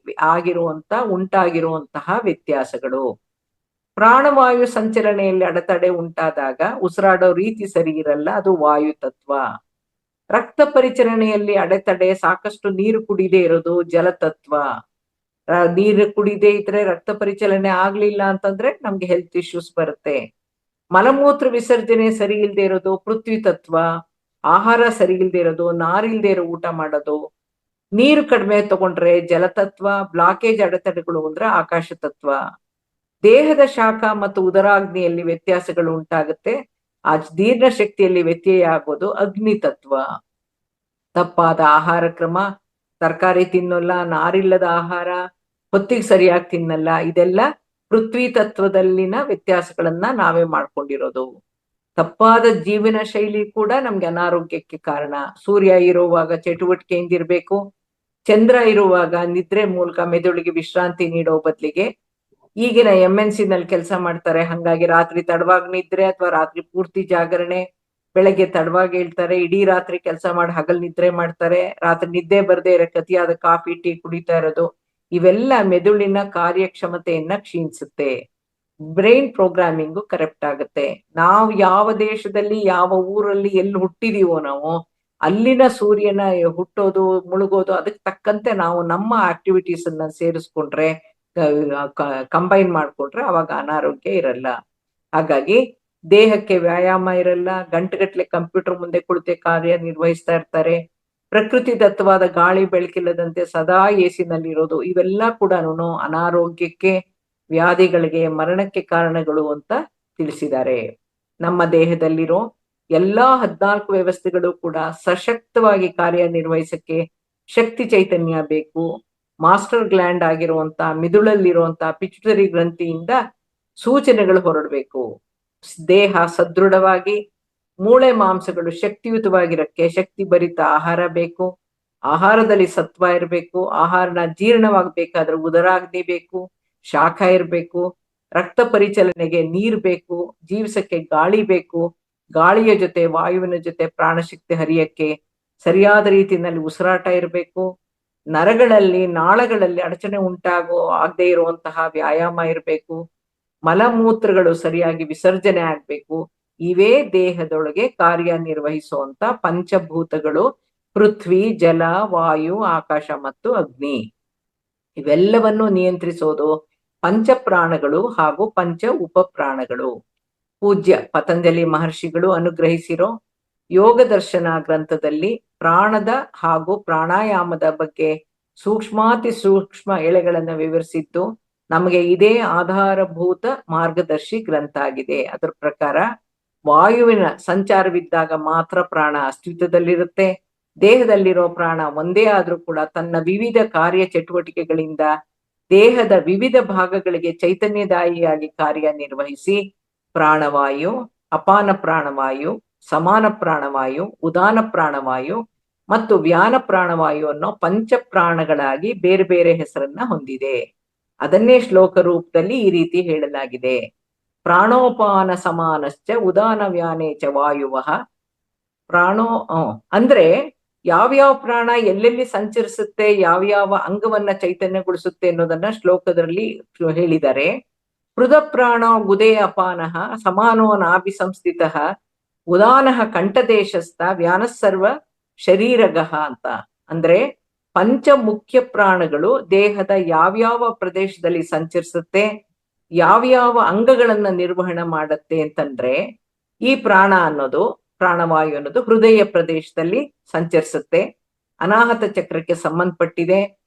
ಉಂಟಾಗಿರುವಂತಹ ವ್ಯತ್ಯಾಸಗಳು. ಪ್ರಾಣವಾಯು ಸಂಚಲನೆಯಲ್ಲಿ ಅಡೆತಡೆ ಉಂಟಾದಾಗ ಉಸಿರಾಡೋ ರೀತಿ ಸರಿ ಇರಲ್ಲ, ಅದು ವಾಯು ತತ್ವ. ರಕ್ತ ಪರಿಚಲನೆಯಲ್ಲಿ ಅಡೆತಡೆ, ಸಾಕಷ್ಟು ನೀರು ಕುಡಿದೇ ಇರೋದು ಜಲತತ್ವ. ನೀರು ಕುಡಿದೇ ಇದ್ರೆ, ರಕ್ತ ಪರಿಚಲನೆ ಆಗ್ಲಿಲ್ಲ ಅಂತಂದ್ರೆ ನಮ್ಗೆ ಹೆಲ್ತ್ ಇಶ್ಯೂಸ್ ಬರುತ್ತೆ. ಮಲಮೂತ್ರ ವಿಸರ್ಜನೆ ಸರಿ ಇಲ್ದೇ ಇರೋದು ಪೃಥ್ವಿ ತತ್ವ. ಆಹಾರ ಸರಿ ಇಲ್ದೇ ಇರೋದು, ನಾರಿಲ್ದೇ ಇರೋ ಊಟ ಮಾಡೋದು, ನೀರು ಕಡಿಮೆ ತಗೊಂಡ್ರೆ ಜಲತತ್ವ. ಬ್ಲಾಕೇಜ್ ಅಡೆತಡೆಗಳು ಅಂದ್ರೆ ಆಕಾಶ ತತ್ವ. ದೇಹದ ಶಾಖ ಮತ್ತು ಉದರಾಗ್ನಿಯಲ್ಲಿ ವ್ಯತ್ಯಾಸಗಳು ಉಂಟಾಗುತ್ತೆ, ಆ ಜೀರ್ಣ ಶಕ್ತಿಯಲ್ಲಿ ವ್ಯತ್ಯಯ ಆಗೋದು ಅಗ್ನಿ ತತ್ವ. ತಪ್ಪಾದ ಆಹಾರ ಕ್ರಮ, ತರಕಾರಿ ತಿನ್ನಲ್ಲ, ನಾರಿಲ್ಲದ ಆಹಾರ, ಹೊತ್ತಿಗೆ ಸರಿಯಾಗಿ ತಿನ್ನಲ್ಲ, ಇದೆಲ್ಲ ಪೃಥ್ವಿ ತತ್ವದಲ್ಲಿನ ವ್ಯತ್ಯಾಸಗಳನ್ನ ನಾವೇ ಮಾಡ್ಕೊಂಡಿರೋದು. ತಪ್ಪಾದ ಜೀವನ ಶೈಲಿ ಕೂಡ ನಮ್ಗೆ ಅನಾರೋಗ್ಯಕ್ಕೆ ಕಾರಣ. ಸೂರ್ಯ ಇರುವಾಗ ಚಟುವಟಿಕೆಯಿಂದಿರ್ಬೇಕು, ಚಂದ್ರ ಇರುವಾಗ ನಿದ್ರೆ ಮೂಲಕ ಮೆದುಳಿಗೆ ವಿಶ್ರಾಂತಿ ನೀಡೋ ಬದಲಿಗೆ ಈಗಿನ MNC ನಲ್ಲಿ ಕೆಲಸ ಮಾಡ್ತಾರೆ. ಹಂಗಾಗಿ ರಾತ್ರಿ ತಡವಾಗಿ ನಿದ್ರೆ ಅಥವಾ ರಾತ್ರಿ ಪೂರ್ತಿ ಜಾಗರಣೆ, ಬೆಳಗ್ಗೆ ತಡವಾಗಿ ಹೇಳ್ತಾರೆ, ಇಡೀ ರಾತ್ರಿ ಕೆಲಸ ಮಾಡಿ ಹಗಲ್ ನಿದ್ರೆ ಮಾಡ್ತಾರೆ, ರಾತ್ರಿ ನಿದ್ದೆ ಬರ್ದೇ ಇರೋ ಅತಿಯಾದ ಕಾಫಿ ಟೀ ಕುಡಿತಾ ಇರೋದು, ಇವೆಲ್ಲ ಮೆದುಳಿನ ಕಾರ್ಯಕ್ಷಮತೆಯನ್ನ ಕ್ಷೀಣಿಸುತ್ತೆ. ಬ್ರೈನ್ ಪ್ರೋಗ್ರಾಮಿಂಗು ಕರೆಕ್ಟ್ ಆಗುತ್ತೆ. ನಾವು ಯಾವ ದೇಶದಲ್ಲಿ, ಯಾವ ಊರಲ್ಲಿ, ಎಲ್ಲಿ ಹುಟ್ಟಿದೀವೋ ನಾವು ಅಲ್ಲಿನ ಸೂರ್ಯನ ಹುಟ್ಟೋದು, ಮುಳುಗೋದು, ಅದಕ್ಕೆ ತಕ್ಕಂತೆ ನಾವು ನಮ್ಮ ಆಕ್ಟಿವಿಟೀಸ್ ಅನ್ನ ಸೇರಿಸ್ಕೊಂಡ್ರೆ, ಕಂಬೈನ್ ಮಾಡ್ಕೊಂಡ್ರೆ ಅವಾಗ ಅನಾರೋಗ್ಯ ಇರಲ್ಲ. ಹಾಗಾಗಿ ದೇಹಕ್ಕೆ ವ್ಯಾಯಾಮ ಇರಲ್ಲ, ಗಂಟೆಗಟ್ಲೆ ಕಂಪ್ಯೂಟರ್ ಮುಂದೆ ಕುಳಿತೆ ಕಾರ್ಯ ನಿರ್ವಹಿಸ್ತಾ ಇರ್ತಾರೆ. ಪ್ರಕೃತಿ ದತ್ತವಾದ ಗಾಳಿ ಬೆಳಕಿಲ್ಲದಂತೆ ಸದಾ AC ನಲ್ಲಿ ಇರೋದು, ಇವೆಲ್ಲ ಕೂಡ ಅನಾರೋಗ್ಯಕ್ಕೆ, ವ್ಯಾಧಿಗಳಿಗೆ, ಮರಣಕ್ಕೆ ಕಾರಣಗಳು ಅಂತ ತಿಳಿಸಿದ್ದಾರೆ. ನಮ್ಮ ದೇಹದಲ್ಲಿರೋ ಎಲ್ಲಾ 14 ವ್ಯವಸ್ಥೆಗಳು ಕೂಡ ಸಶಕ್ತವಾಗಿ ಕಾರ್ಯನಿರ್ವಹಿಸಕ್ಕೆ ಶಕ್ತಿ ಚೈತನ್ಯ ಬೇಕು. ಮಾಸ್ಟರ್ ಗ್ಲ್ಯಾಂಡ್ ಆಗಿರುವಂತ ಮಿದುಳಲ್ಲಿರುವಂತ ಪಿಟ್ಯುಟರಿ ಗ್ರಂಥಿಯಿಂದ ಸೂಚನೆಗಳು ಹೊರಡಬೇಕು. ದೇಹ ಸದೃಢವಾಗಿ, ಮೂಳೆ ಮಾಂಸಗಳು ಶಕ್ತಿಯುತವಾಗಿರಕ್ಕೆ ಶಕ್ತಿ ಭರಿತ ಆಹಾರ ಬೇಕು. ಆಹಾರದಲ್ಲಿ ಸತ್ವ ಇರಬೇಕು. ಆಹಾರನ ಜೀರ್ಣವಾಗಬೇಕಾದ್ರೆ ಉದರಾಗ್ನಿ ಬೇಕು, ಶಾಖ ಇರಬೇಕು. ರಕ್ತ ಪರಿಚಲನೆಗೆ ನೀರ್ ಬೇಕು, ಜೀವಿಸಕ್ಕೆ ಗಾಳಿ ಬೇಕು. ಗಾಳಿಯ ಜೊತೆ ವಾಯುವಿನ ಜೊತೆ ಪ್ರಾಣಶಕ್ತಿ ಹರಿಯಕ್ಕೆ ಸರಿಯಾದ ರೀತಿಯಲ್ಲಿ ಉಸಿರಾಟ ಇರಬೇಕು. ನರಗಳಲ್ಲಿ ನಾಳಗಳಲ್ಲಿ ಅಡಚಣೆ ಆಗದೇ ಇರುವಂತಹ ವ್ಯಾಯಾಮ ಇರಬೇಕು. ಮಲಮೂತ್ರಗಳು ಸರಿಯಾಗಿ ವಿಸರ್ಜನೆ ಆಗ್ಬೇಕು. ಇವೇ ದೇಹದೊಳಗೆ ಕಾರ್ಯನಿರ್ವಹಿಸುವಂತ ಪಂಚಭೂತಗಳು: ಪೃಥ್ವಿ, ಜಲ, ವಾಯು, ಆಕಾಶ ಮತ್ತು ಅಗ್ನಿ. ಇವೆಲ್ಲವನ್ನು ನಿಯಂತ್ರಿಸೋದು ಪಂಚಪ್ರಾಣಗಳು ಹಾಗೂ ಪಂಚ ಉಪಪ್ರಾಣಗಳು. ಪೂಜ್ಯ ಪತಂಜಲಿ ಮಹರ್ಷಿಗಳು ಅನುಗ್ರಹಿಸಿರೋ ಯೋಗ ದರ್ಶನ ಗ್ರಂಥದಲ್ಲಿ ಪ್ರಾಣದ ಹಾಗೂ ಪ್ರಾಣಾಯಾಮದ ಬಗ್ಗೆ ಸೂಕ್ಷ್ಮಾತಿ ಸೂಕ್ಷ್ಮ ಎಳೆಗಳನ್ನ ವಿವರಿಸಿದ್ದು ನಮಗೆ ಇದೇ ಆಧಾರಭೂತ ಮಾರ್ಗದರ್ಶಿ ಗ್ರಂಥ ಆಗಿದೆ. ಅದರ ಪ್ರಕಾರ ವಾಯುವಿನ ಸಂಚಾರವಿದ್ದಾಗ ಮಾತ್ರ ಪ್ರಾಣ ಅಸ್ತಿತ್ವದಲ್ಲಿರುತ್ತೆ. ದೇಹದಲ್ಲಿರೋ ಪ್ರಾಣ ಒಂದೇ ಆದ್ರೂ ಕೂಡ ತನ್ನ ವಿವಿಧ ಕಾರ್ಯ ಚಟುವಟಿಕೆಗಳಿಂದ ದೇಹದ ವಿವಿಧ ಭಾಗಗಳಿಗೆ ಚೈತನ್ಯದಾಯಿಯಾಗಿ ಕಾರ್ಯನಿರ್ವಹಿಸಿ ಪ್ರಾಣವಾಯು, ಅಪಾನ ಪ್ರಾಣವಾಯು, ಸಮಾನ ಪ್ರಾಣವಾಯು, ಉದಾನ ಪ್ರಾಣವಾಯು ಮತ್ತು ವ್ಯಾನ ಪ್ರಾಣವಾಯು ಅನ್ನೋ ಪಂಚಪ್ರಾಣಗಳಾಗಿ ಬೇರೆ ಬೇರೆ ಹೆಸರನ್ನ ಹೊಂದಿದೆ. ಅದನ್ನೇ ಶ್ಲೋಕ ರೂಪದಲ್ಲಿ ಈ ರೀತಿ ಹೇಳಲಾಗಿದೆ: ಪ್ರಾಣೋಪಾನ ಸಮಾನಶ್ಚ ಉದಾನ ವ್ಯಾನೇಚ ವಾಯುವಃ. ಅಂದ್ರೆ ಯಾವ್ಯಾವ ಪ್ರಾಣ ಎಲ್ಲೆಲ್ಲಿ ಸಂಚರಿಸುತ್ತೆ, ಯಾವ್ಯಾವ ಅಂಗವನ್ನ ಚೈತನ್ಯಗೊಳಿಸುತ್ತೆ ಅನ್ನೋದನ್ನ ಶ್ಲೋಕದಲ್ಲಿ ಹೇಳಿದ್ದಾರೆ. ಹೃದ ಪ್ರಾಣ ಗುದೇ ಅಪಾನಃ ಸಮಾನೋ ನಾಭಿ ಸಂಸ್ಥಿತಃ ಉದಾನಃ ಕಂಠದೇಶಸ್ಥ ವ್ಯಾನಸ್ಸರ್ವ ಶರೀರಗಃ ಅಂತ. ಅಂದ್ರೆ ಪಂಚ ಮುಖ್ಯ ಪ್ರಾಣಗಳು ದೇಹದ ಯಾವ್ಯಾವ ಪ್ರದೇಶದಲ್ಲಿ ಸಂಚರಿಸುತ್ತೆ, ಯಾವ್ಯಾವ ಅಂಗಗಳನ್ನ ನಿರ್ವಹಣೆ ಮಾಡತ್ತೆ ಅಂತಂದ್ರೆ, ಈ ಪ್ರಾಣ ಅನ್ನೋದು, ಪ್ರಾಣವಾಯು ಅನ್ನೋದು ಹೃದಯ ಪ್ರದೇಶದಲ್ಲಿ ಸಂಚರಿಸುತ್ತೆ, ಅನಾಹತ ಚಕ್ರಕ್ಕೆ ಸಂಬಂಧಪಟ್ಟಿದೆ,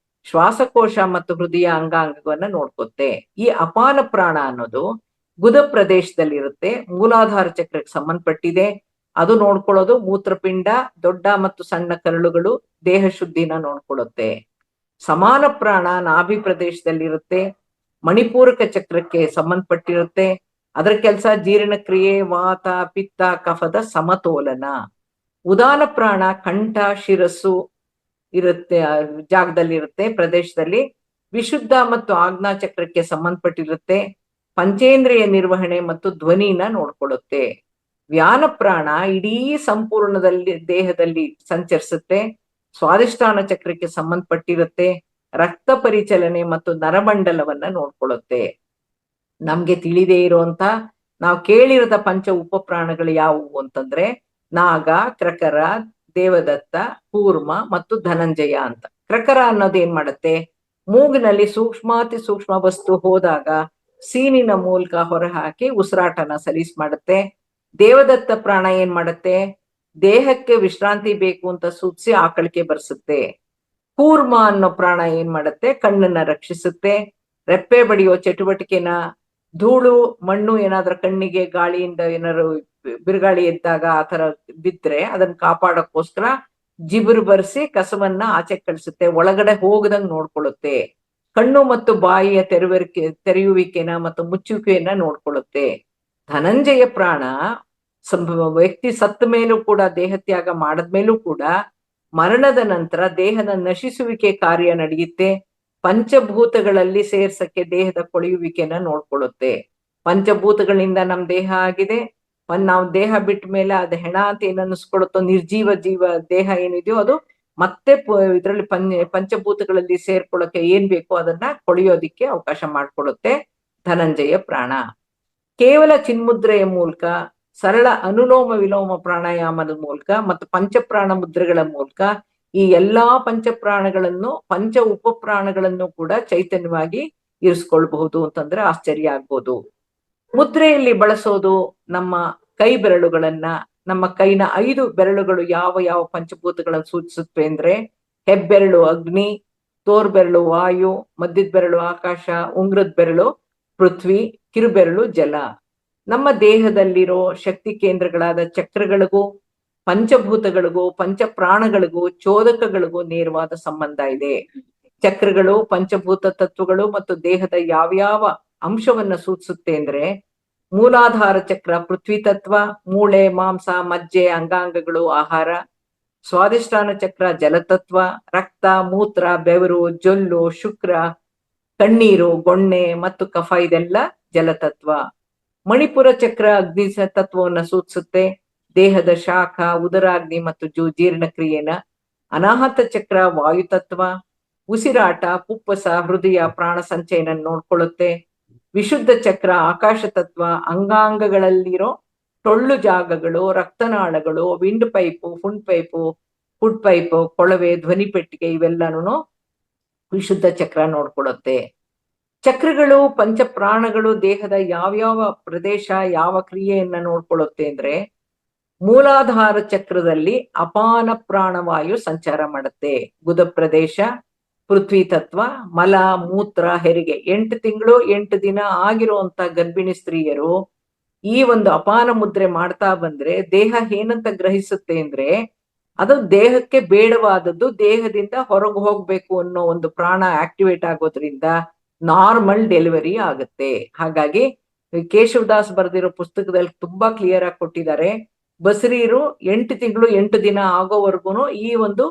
ಶ್ವಾಸಕೋಶ ಮತ್ತು ಹೃದಯ ಅಂಗಾಂಗವನ್ನ ನೋಡ್ಕೊತ್ತೆ. ಈ ಅಪಾನ ಪ್ರಾಣ ಅನ್ನೋದು ಗುದ ಪ್ರದೇಶದಲ್ಲಿರುತ್ತೆ, ಮೂಲಾಧಾರ ಚಕ್ರಕ್ಕೆ ಸಂಬಂಧಪಟ್ಟಿದೆ, ಅದು ನೋಡ್ಕೊಳ್ಳೋದು ಮೂತ್ರಪಿಂಡ, ದೊಡ್ಡ ಮತ್ತು ಸಣ್ಣ ಕರಳುಗಳು, ದೇಹ ಶುದ್ಧಿನ ನೋಡ್ಕೊಳ್ಳುತ್ತೆ. ಸಮಾನ ಪ್ರಾಣ ನಾಭಿ ಪ್ರದೇಶದಲ್ಲಿರುತ್ತೆ, ಮಣಿಪೂರಕ ಚಕ್ರಕ್ಕೆ ಸಂಬಂಧಪಟ್ಟಿರುತ್ತೆ, ಅದರ ಕೆಲಸ ಜೀರ್ಣಕ್ರಿಯೆ, ವಾತ, ಪಿತ್ತ, ಕಫದ ಸಮತೋಲನ. ಉದಾನ ಪ್ರಾಣ ಕಂಠ, ಶಿರಸ್ಸು ಇರುತ್ತೆ, ಜಾಗದಲ್ಲಿರುತ್ತೆ, ಪ್ರದೇಶದಲ್ಲಿ ವಿಶುದ್ಧ ಮತ್ತು ಆಜ್ಞಾ ಚಕ್ರಕ್ಕೆ ಸಂಬಂಧಪಟ್ಟಿರುತ್ತೆ, ಪಂಚೇಂದ್ರಿಯ ನಿರ್ವಹಣೆ ಮತ್ತು ಧ್ವನಿನ ನೋಡ್ಕೊಳ್ಳುತ್ತೆ. ವ್ಯಾನ ಪ್ರಾಣ ಇಡೀ ಸಂಪೂರ್ಣದಲ್ಲಿ ದೇಹದಲ್ಲಿ ಸಂಚರಿಸುತ್ತೆ, ಸ್ವಾದಿಷ್ಠಾನ ಚಕ್ರಕ್ಕೆ ಸಂಬಂಧಪಟ್ಟಿರುತ್ತೆ, ರಕ್ತ ಪರಿಚಲನೆ ಮತ್ತು ನರಮಂಡಲವನ್ನ ನೋಡ್ಕೊಳ್ಳುತ್ತೆ. ನಮ್ಗೆ ತಿಳಿದೇ ಇರುವಂತ, ನಾವು ಕೇಳಿರದ ಪಂಚ ಉಪಪ್ರಾಣಗಳು ಯಾವುವು ಅಂತಂದ್ರೆ ನಾಗ, ಕ್ರಕರ, ದೇವದತ್ತ, ಕೂರ್ಮ ಮತ್ತು ಧನಂಜಯ ಅಂತ. ಕ್ರಕರ ಅನ್ನೋದು ಏನ್ ಮಾಡುತ್ತೆ, ಮೂಗಿನಲ್ಲಿ ಸೂಕ್ಷ್ಮಾತಿ ಸೂಕ್ಷ್ಮ ವಸ್ತು ಹೋದಾಗ ಸೀನಿನ ಮೂಲಕ ಹೊರಹಾಕಿ ಉಸಿರಾಟನ ಸಲೀಸ್ ಮಾಡುತ್ತೆ. ದೇವದತ್ತ ಪ್ರಾಣ ಏನ್ ಮಾಡುತ್ತೆ, ದೇಹಕ್ಕೆ ವಿಶ್ರಾಂತಿ ಬೇಕು ಅಂತ ಸೂಚಿಸಿ ಆಕಳಿಕೆ ಬರ್ಸುತ್ತೆ. ಕೂರ್ಮ ಅನ್ನೋ ಪ್ರಾಣ ಏನ್ ಮಾಡುತ್ತೆ, ಕಣ್ಣನ್ನ ರಕ್ಷಿಸುತ್ತೆ. ರೆಪ್ಪೆ ಬಡಿಯೋ ಚಟುವಟಿಕೆನ, ಧೂಳು ಮಣ್ಣು ಏನಾದ್ರೂ ಕಣ್ಣಿಗೆ ಗಾಳಿಯಿಂದ ಏನಾದ್ರು ಬಿರುಗಾಳಿ ಎದ್ದಾಗ ಆತರ ಬಿದ್ರೆ ಅದನ್ನ ಕಾಪಾಡಕ್ಕೋಸ್ಕರ ಜಿಬುರು ಬರ್ಸಿ ಕಸವನ್ನ ಆಚೆ ಕಳಿಸುತ್ತೆ, ಒಳಗಡೆ ಹೋಗದಂಗ್ ನೋಡ್ಕೊಳ್ಳುತ್ತೆ. ಕಣ್ಣು ಮತ್ತು ಬಾಯಿಯ ತೆರೆಯುವಿಕೆನ ಮತ್ತು ಮುಚ್ಚುವಿಕೆಯನ್ನ ನೋಡ್ಕೊಳ್ಳುತ್ತೆ. ಧನಂಜಯ ಪ್ರಾಣ ವ್ಯಕ್ತಿ ಸತ್ತ ಮೇಲೂ ಕೂಡ, ದೇಹ ತ್ಯಾಗ ಮಾಡದ್ಮೇಲೂ ಕೂಡ ಮರಣದ ನಂತರ ದೇಹದ ನಶಿಸುವಿಕೆ ಕಾರ್ಯ ನಡೆಯುತ್ತೆ. ಪಂಚಭೂತಗಳಲ್ಲಿ ಸೇರ್ಸಕ್ಕೆ ದೇಹದ ಕೊಳೆಯುವಿಕೆನ ನೋಡ್ಕೊಳ್ಳುತ್ತೆ. ಪಂಚಭೂತಗಳಿಂದ ನಮ್ ದೇಹ ಆಗಿದೆ, ನಾವು ದೇಹ ಬಿಟ್ಟ ಮೇಲೆ ಅದು ಹೆಣ ಅಂತ ಏನ್ ಅನ್ನಿಸ್ಕೊಳುತ್ತೋ, ನಿರ್ಜೀವ ಜೀವ ದೇಹ ಏನಿದೆಯೋ ಅದು ಮತ್ತೆ ಇದ್ರಲ್ಲಿ ಪಂಚಭೂತಗಳಲ್ಲಿ ಸೇರ್ಕೊಳ್ಳೋಕೆ ಏನ್ ಬೇಕೋ ಅದನ್ನ ಕೊಳೆಯೋದಿಕ್ಕೆ ಅವಕಾಶ ಮಾಡ್ಕೊಡುತ್ತೆ ಧನಂಜಯ ಪ್ರಾಣ. ಕೇವಲ ಚಿನ್ಮುದ್ರೆಯ ಮೂಲಕ, ಸರಳ ಅನುಲೋಮ ವಿಲೋಮ ಪ್ರಾಣಾಯಾಮದ ಮೂಲಕ ಮತ್ತು ಪಂಚಪ್ರಾಣ ಮುದ್ರೆಗಳ ಮೂಲಕ ಈ ಎಲ್ಲಾ ಪಂಚಪ್ರಾಣಗಳನ್ನು, ಪಂಚ ಉಪಪ್ರಾಣಗಳನ್ನು ಕೂಡ ಚೈತನ್ಯವಾಗಿ ಇರಿಸ್ಕೊಳ್ಬಹುದು ಅಂತಂದ್ರೆ ಆಶ್ಚರ್ಯ ಆಗ್ಬೋದು. ಮುದ್ರೆಯಲ್ಲಿ ಬಳಸೋದು ನಮ್ಮ ಕೈ ಬೆರಳುಗಳನ್ನ. ನಮ್ಮ ಕೈನ 5 ಬೆರಳುಗಳು ಯಾವ ಯಾವ ಪಂಚಭೂತಗಳನ್ನು ಸೂಚಿಸುತ್ತವೆ ಅಂದ್ರೆ, ಹೆಬ್ಬೆರಳು ಅಗ್ನಿ, ತೋರ್ಬೆರಳು ವಾಯು, ಮಧ್ಯದ ಬೆರಳು ಆಕಾಶ, ಉಂಗ್ರದ ಬೆರಳು ಪೃಥ್ವಿ, ಕಿರುಬೆರಳು ಜಲ. ನಮ್ಮ ದೇಹದಲ್ಲಿರೋ ಶಕ್ತಿ ಕೇಂದ್ರಗಳಾದ ಚಕ್ರಗಳಿಗೂ, ಪಂಚಭೂತಗಳಿಗೂ, ಪಂಚಪ್ರಾಣಗಳಿಗೂ, ಚೋದಕಗಳಿಗೂ ನೇರವಾದ ಸಂಬಂಧ ಇದೆ. ಚಕ್ರಗಳು ಪಂಚಭೂತ ತತ್ವಗಳು ಮತ್ತು ದೇಹದ ಯಾವ್ಯಾವ ಅಂಶವನ್ನ ಸೂಚಿಸುತ್ತೆ ಅಂದ್ರೆ, ಮೂಲಾಧಾರ ಚಕ್ರ ಪೃಥ್ವಿ ತತ್ವ, ಮೂಳೆ, ಮಾಂಸ, ಮಜ್ಜೆ, ಅಂಗಾಂಗಗಳು, ಆಹಾರ. ಸ್ವಾದಿಷ್ಠಾನ ಚಕ್ರ ಜಲತತ್ವ, ರಕ್ತ, ಮೂತ್ರ, ಬೆವರು, ಜೊಲ್ಲು, ಶುಕ್ರ, ಕಣ್ಣೀರು, ಗೊಣ್ಣೆ ಮತ್ತು ಕಫ ಇದೆಲ್ಲ ಜಲತತ್ವ. ಮಣಿಪುರ ಚಕ್ರ ಅಗ್ನಿ ತತ್ವವನ್ನ ಸೂಚಿಸುತ್ತೆ, ದೇಹದ ಶಾಖ, ಉದರಾಗ್ನಿ ಮತ್ತು ಜೀರ್ಣಕ್ರಿಯೆನ. ಅನಾಹತ ಚಕ್ರ ವಾಯುತತ್ವ, ಉಸಿರಾಟ, ಪುಪ್ಪಸ, ಹೃದಯ, ಪ್ರಾಣ ಸಂಚಯನ ನೋಡ್ಕೊಳ್ಳುತ್ತೆ. ವಿಶುದ್ಧ ಚಕ್ರ ಆಕಾಶ ತತ್ವ, ಅಂಗಾಂಗಗಳಲ್ಲಿರೋ ಟೊಳ್ಳು ಜಾಗಗಳು, ರಕ್ತನಾಳಗಳು, ವಿಂಡ್ ಪೈಪು, ಫುಡ್ ಪೈಪು, ಕೊಳವೆ, ಧ್ವನಿ ಪೆಟ್ಟಿಗೆ ಇವೆಲ್ಲನೂ ವಿಶುದ್ಧ ಚಕ್ರ ನೋಡ್ಕೊಳ್ಳುತ್ತೆ. ಚಕ್ರಗಳು ಪಂಚಪ್ರಾಣಗಳು ದೇಹದ ಯಾವ್ಯಾವ ಪ್ರದೇಶ ಯಾವ ಕ್ರಿಯೆಯನ್ನ ನೋಡ್ಕೊಳ್ಳುತ್ತೆ ಅಂದ್ರೆ, ಮೂಲಾಧಾರ ಚಕ್ರದಲ್ಲಿ ಅಪಾನ ಪ್ರಾಣವಾಯು ಸಂಚಾರ ಮಾಡುತ್ತೆ. ಗುದ ಪ್ರದೇಶ, ಪೃಥ್ವಿ ತತ್ವ, ಮಲ, ಮೂತ್ರ, ಹೆರಿಗೆ. 8 ತಿಂಗಳು 8 ದಿನ ಆಗಿರುವಂತ ಗರ್ಭಿಣಿ ಸ್ತ್ರೀಯರು ಈ ಒಂದು ಅಪಾನ ಮುದ್ರೆ ಮಾಡ್ತಾ ಬಂದ್ರೆ ದೇಹ ಏನಂತ ಗ್ರಹಿಸುತ್ತೆ ಅಂದ್ರೆ, ಅದು ದೇಹಕ್ಕೆ ಬೇಡವಾದದ್ದು ದೇಹದಿಂದ ಹೊರಗೆ ಹೋಗ್ಬೇಕು ಅನ್ನೋ ಒಂದು ಪ್ರಾಣ ಆಕ್ಟಿವೇಟ್ ಆಗೋದ್ರಿಂದ ನಾರ್ಮಲ್ ಡೆಲಿವರಿ ಆಗುತ್ತೆ. ಹಾಗಾಗಿ ಕೇಶವದಾಸ್ ಬರೆದಿರೋ ಪುಸ್ತಕದಲ್ಲಿ ತುಂಬಾ ಕ್ಲಿಯರ್ ಆಗಿ ಕೊಟ್ಟಿದ್ದಾರೆ. ಬಸರೀರು 8 ತಿಂಗಳು 8 ದಿನ ಆಗೋವರೆಗೂ ಈ ಒಂದು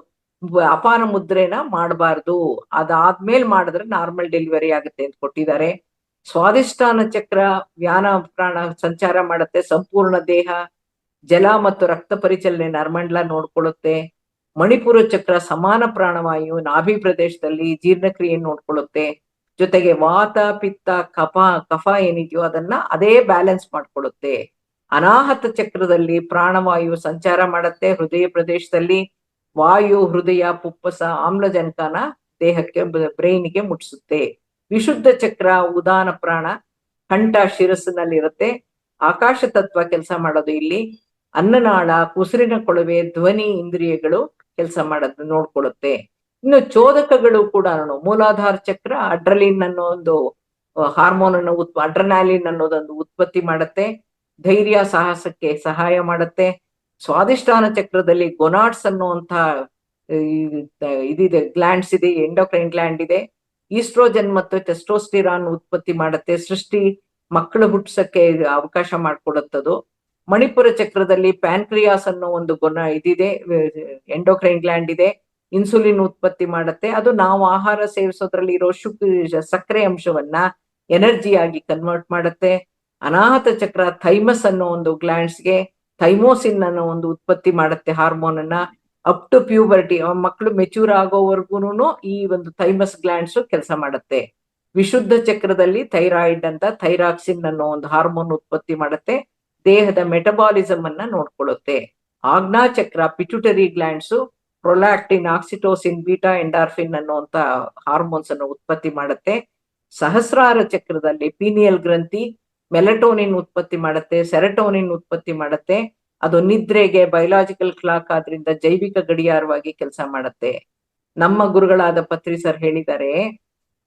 ಅಪಾನ ಮುದ್ರೆನ ಮಾಡಬಾರ್ದು, ಅದಾದ್ಮೇಲೆ ಮಾಡಿದ್ರೆ ನಾರ್ಮಲ್ ಡೆಲಿವರಿ ಆಗುತ್ತೆ ಅಂತ ಕೊಟ್ಟಿದ್ದಾರೆ. ಸ್ವಾದಿಷ್ಠಾನ ಚಕ್ರ ವ್ಯಾನ ಪ್ರಾಣ ಸಂಚಾರ ಮಾಡುತ್ತೆ, ಸಂಪೂರ್ಣ ದೇಹ, ಜಲ ಮತ್ತು ರಕ್ತ ಪರಿಚಲನೆ ನರಮಂಡಲ ನೋಡ್ಕೊಳ್ಳುತ್ತೆ. ಮಣಿಪುರ ಚಕ್ರ ಸಮಾನ ಪ್ರಾಣವಾಯು ನಾಭಿ ಪ್ರದೇಶದಲ್ಲಿ ಜೀರ್ಣಕ್ರಿಯೆ ನೋಡ್ಕೊಳ್ಳುತ್ತೆ. ಜೊತೆಗೆ ವಾತ, ಪಿತ್ತ, ಕಫ ಏನಿದೆಯೋ ಅದನ್ನ ಅದೇ ಬ್ಯಾಲೆನ್ಸ್ ಮಾಡ್ಕೊಳ್ಳುತ್ತೆ. ಅನಾಹತ ಚಕ್ರದಲ್ಲಿ ಪ್ರಾಣವಾಯು ಸಂಚಾರ ಮಾಡುತ್ತೆ, ಹೃದಯ ಪ್ರದೇಶದಲ್ಲಿ ವಾಯು, ಹೃದಯ, ಪುಪ್ಪಸ, ಆಮ್ಲಜನಕನ ದೇಹಕ್ಕೆ ಬ್ರೈನ್ಗೆ ಮುಟ್ಟಿಸುತ್ತೆ. ವಿಶುದ್ಧ ಚಕ್ರ ಉದಾನ ಪ್ರಾಣ ಕಂಠ ಶಿರಸ್ಸಿನಲ್ಲಿರುತ್ತೆ. ಆಕಾಶ ತತ್ವ ಕೆಲಸ ಮಾಡೋದು ಇಲ್ಲಿ. ಅನ್ನನಾಳ, ಉಸಿರಿನ ಕೊಳವೆ, ಧ್ವನಿ ಇಂದ್ರಿಯಗಳು ಕೆಲಸ ಮಾಡೋದು ನೋಡ್ಕೊಳ್ಳುತ್ತೆ. ಇನ್ನು ಚೋದಕಗಳು ಕೂಡ ಮೂಲಾಧಾರ ಚಕ್ರ ಅಡ್ರಲಿನ್ ಅನ್ನೋ ಒಂದು ಹಾರ್ಮೋನ್ ಅನ್ನು ಅಡ್ರನಾಲಿನ್ ಅನ್ನೋದೊಂದು ಉತ್ಪತ್ತಿ ಮಾಡುತ್ತೆ, ಧೈರ್ಯ ಸಾಹಸಕ್ಕೆ ಸಹಾಯ ಮಾಡುತ್ತೆ. ಸ್ವಾದಿಷ್ಠಾನ ಚಕ್ರದಲ್ಲಿ ಗೊನಾಡ್ಸ್ ಅನ್ನುವಂತ ಇದಿದೆ, ಗ್ಲ್ಯಾಂಡ್ಸ್ ಇದೆ, ಎಂಡೋಕ್ರೈನ್ ಗ್ಲ್ಯಾಂಡ್ ಇದೆ. ಈಸ್ಟ್ರೋಜನ್ ಮತ್ತು ಟೆಸ್ಟೋಸ್ಟಿರಾನ್ ಉತ್ಪತ್ತಿ ಮಾಡುತ್ತೆ, ಸೃಷ್ಟಿ ಮಕ್ಕಳು ಹುಟ್ಟಿಸಕ್ಕೆ ಅವಕಾಶ ಮಾಡಿಕೊಡುತ್ತದು. ಮಣಿಪುರ ಚಕ್ರದಲ್ಲಿ ಪ್ಯಾನ್ಕ್ರಿಯಾಸ್ ಅನ್ನೋ ಒಂದು ಇದಿದೆ, ಎಂಡೋಕ್ರೈನ್ ಗ್ಲ್ಯಾಂಡ್ ಇದೆ, ಇನ್ಸುಲಿನ್ ಉತ್ಪತ್ತಿ ಮಾಡುತ್ತೆ. ಅದು ನಾವು ಆಹಾರ ಸೇವಿಸೋದ್ರಲ್ಲಿ ಇರೋ ಸಕ್ಕರೆ ಅಂಶವನ್ನ ಎನರ್ಜಿಯಾಗಿ ಕನ್ವರ್ಟ್ ಮಾಡುತ್ತೆ. ಅನಾಹತ ಚಕ್ರ ಥೈಮಸ್ ಅನ್ನೋ ಒಂದು ಗ್ಲ್ಯಾಂಡ್ಸ್ಗೆ ಥೈಮೋಸಿನ್ ಅನ್ನೋ ಒಂದು ಉತ್ಪತ್ತಿ ಮಾಡುತ್ತೆ ಹಾರ್ಮೋನ್ ಅನ್ನ. ಅಪ್ ಟು ಪ್ಯೂಬರ್ಟಿ, ಮಕ್ಕಳು ಮೆಚೂರ್ ಆಗೋವರೆಗೂ ಈ ಒಂದು ಥೈಮಸ್ ಗ್ಲ್ಯಾಂಡ್ಸ್ ಕೆಲಸ ಮಾಡುತ್ತೆ. ವಿಶುದ್ಧ ಚಕ್ರದಲ್ಲಿ ಥೈರಾಯ್ಡ್ ಅಂತ ಥೈರಾಕ್ಸಿನ್ ಅನ್ನೋ ಒಂದು ಹಾರ್ಮೋನ್ ಉತ್ಪತ್ತಿ ಮಾಡುತ್ತೆ, ದೇಹದ ಮೆಟಬಾಲಿಸಮ್ ಅನ್ನ ನೋಡ್ಕೊಳ್ಳುತ್ತೆ. ಆಜ್ಞಾ ಚಕ್ರ pituitary glands prolactin, oxytocin, beta endorphin ಅನ್ನುವಂತ ಹಾರ್ಮೋನ್ಸ್ ಅನ್ನು ಉತ್ಪತ್ತಿ ಮಾಡುತ್ತೆ. ಸಹಸ್ರಾರ ಚಕ್ರದಲ್ಲಿ ಪೀನಿಯಲ್ ಗ್ರಂಥಿ ಮೆಲಟೋನಿನ್ ಉತ್ಪತ್ತಿ ಮಾಡುತ್ತೆ, ಸೆರೆಟೋನಿನ್ ಉತ್ಪತ್ತಿ ಮಾಡುತ್ತೆ. ಅದು ನಿದ್ರೆಗೆ ಬಯೋಲಾಜಿಕಲ್ ಕ್ಲಾಕ್ ಆದ್ರಿಂದ ಜೈವಿಕ ಗಡಿಯಾರವಾಗಿ ಕೆಲಸ ಮಾಡುತ್ತೆ. ನಮ್ಮ ಗುರುಗಳಾದ ಪತ್ರಿ ಸರ್ ಹೇಳಿದ್ದಾರೆ,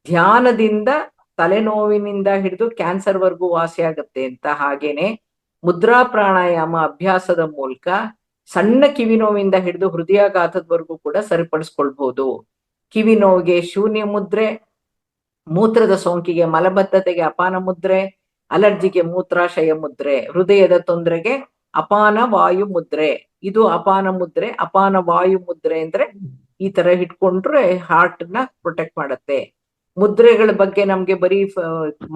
ಧ್ಯಾನದಿಂದ ತಲೆನೋವಿನಿಂದ ಹಿಡಿದು ಕ್ಯಾನ್ಸರ್ ವರ್ಗೂ ವಾಸಿ ಆಗುತ್ತೆ ಅಂತ. ಹಾಗೇನೆ ಮುದ್ರಾ ಪ್ರಾಣಾಯಾಮ ಅಭ್ಯಾಸದ ಮೂಲಕ ಸಣ್ಣ ಕಿವಿ ನೋವಿಂದ ಹಿಡಿದು ಹೃದಯಾಘಾತದವರೆಗೂ ಕೂಡ ಸರಿಪಡಿಸ್ಕೊಳ್ಬಹುದು. ಕಿವಿ ನೋವಿಗೆ ಶೂನ್ಯ ಮುದ್ರೆ, ಮೂತ್ರದ ಸೋಂಕಿಗೆ ಮಲಬದ್ಧತೆಗೆ ಅಪಾನ ಮುದ್ರೆ, ಅಲರ್ಜಿಗೆ ಮೂತ್ರಾಶಯ ಮುದ್ರೆ, ಹೃದಯದ ತೊಂದರೆಗೆ ಅಪಾನ ವಾಯು ಮುದ್ರೆ. ಇದು ಅಪಾನ ಮುದ್ರೆ. ಅಪಾನ ವಾಯು ಮುದ್ರೆ ಅಂದ್ರೆ ಈ ತರ ಇಟ್ಕೊಂಡ್ರೆ ಹಾರ್ಟ್ ನ ಪ್ರೊಟೆಕ್ಟ್ ಮಾಡುತ್ತೆ. ಮುದ್ರೆಗಳ ಬಗ್ಗೆ ನಮ್ಗೆ ಬರೀ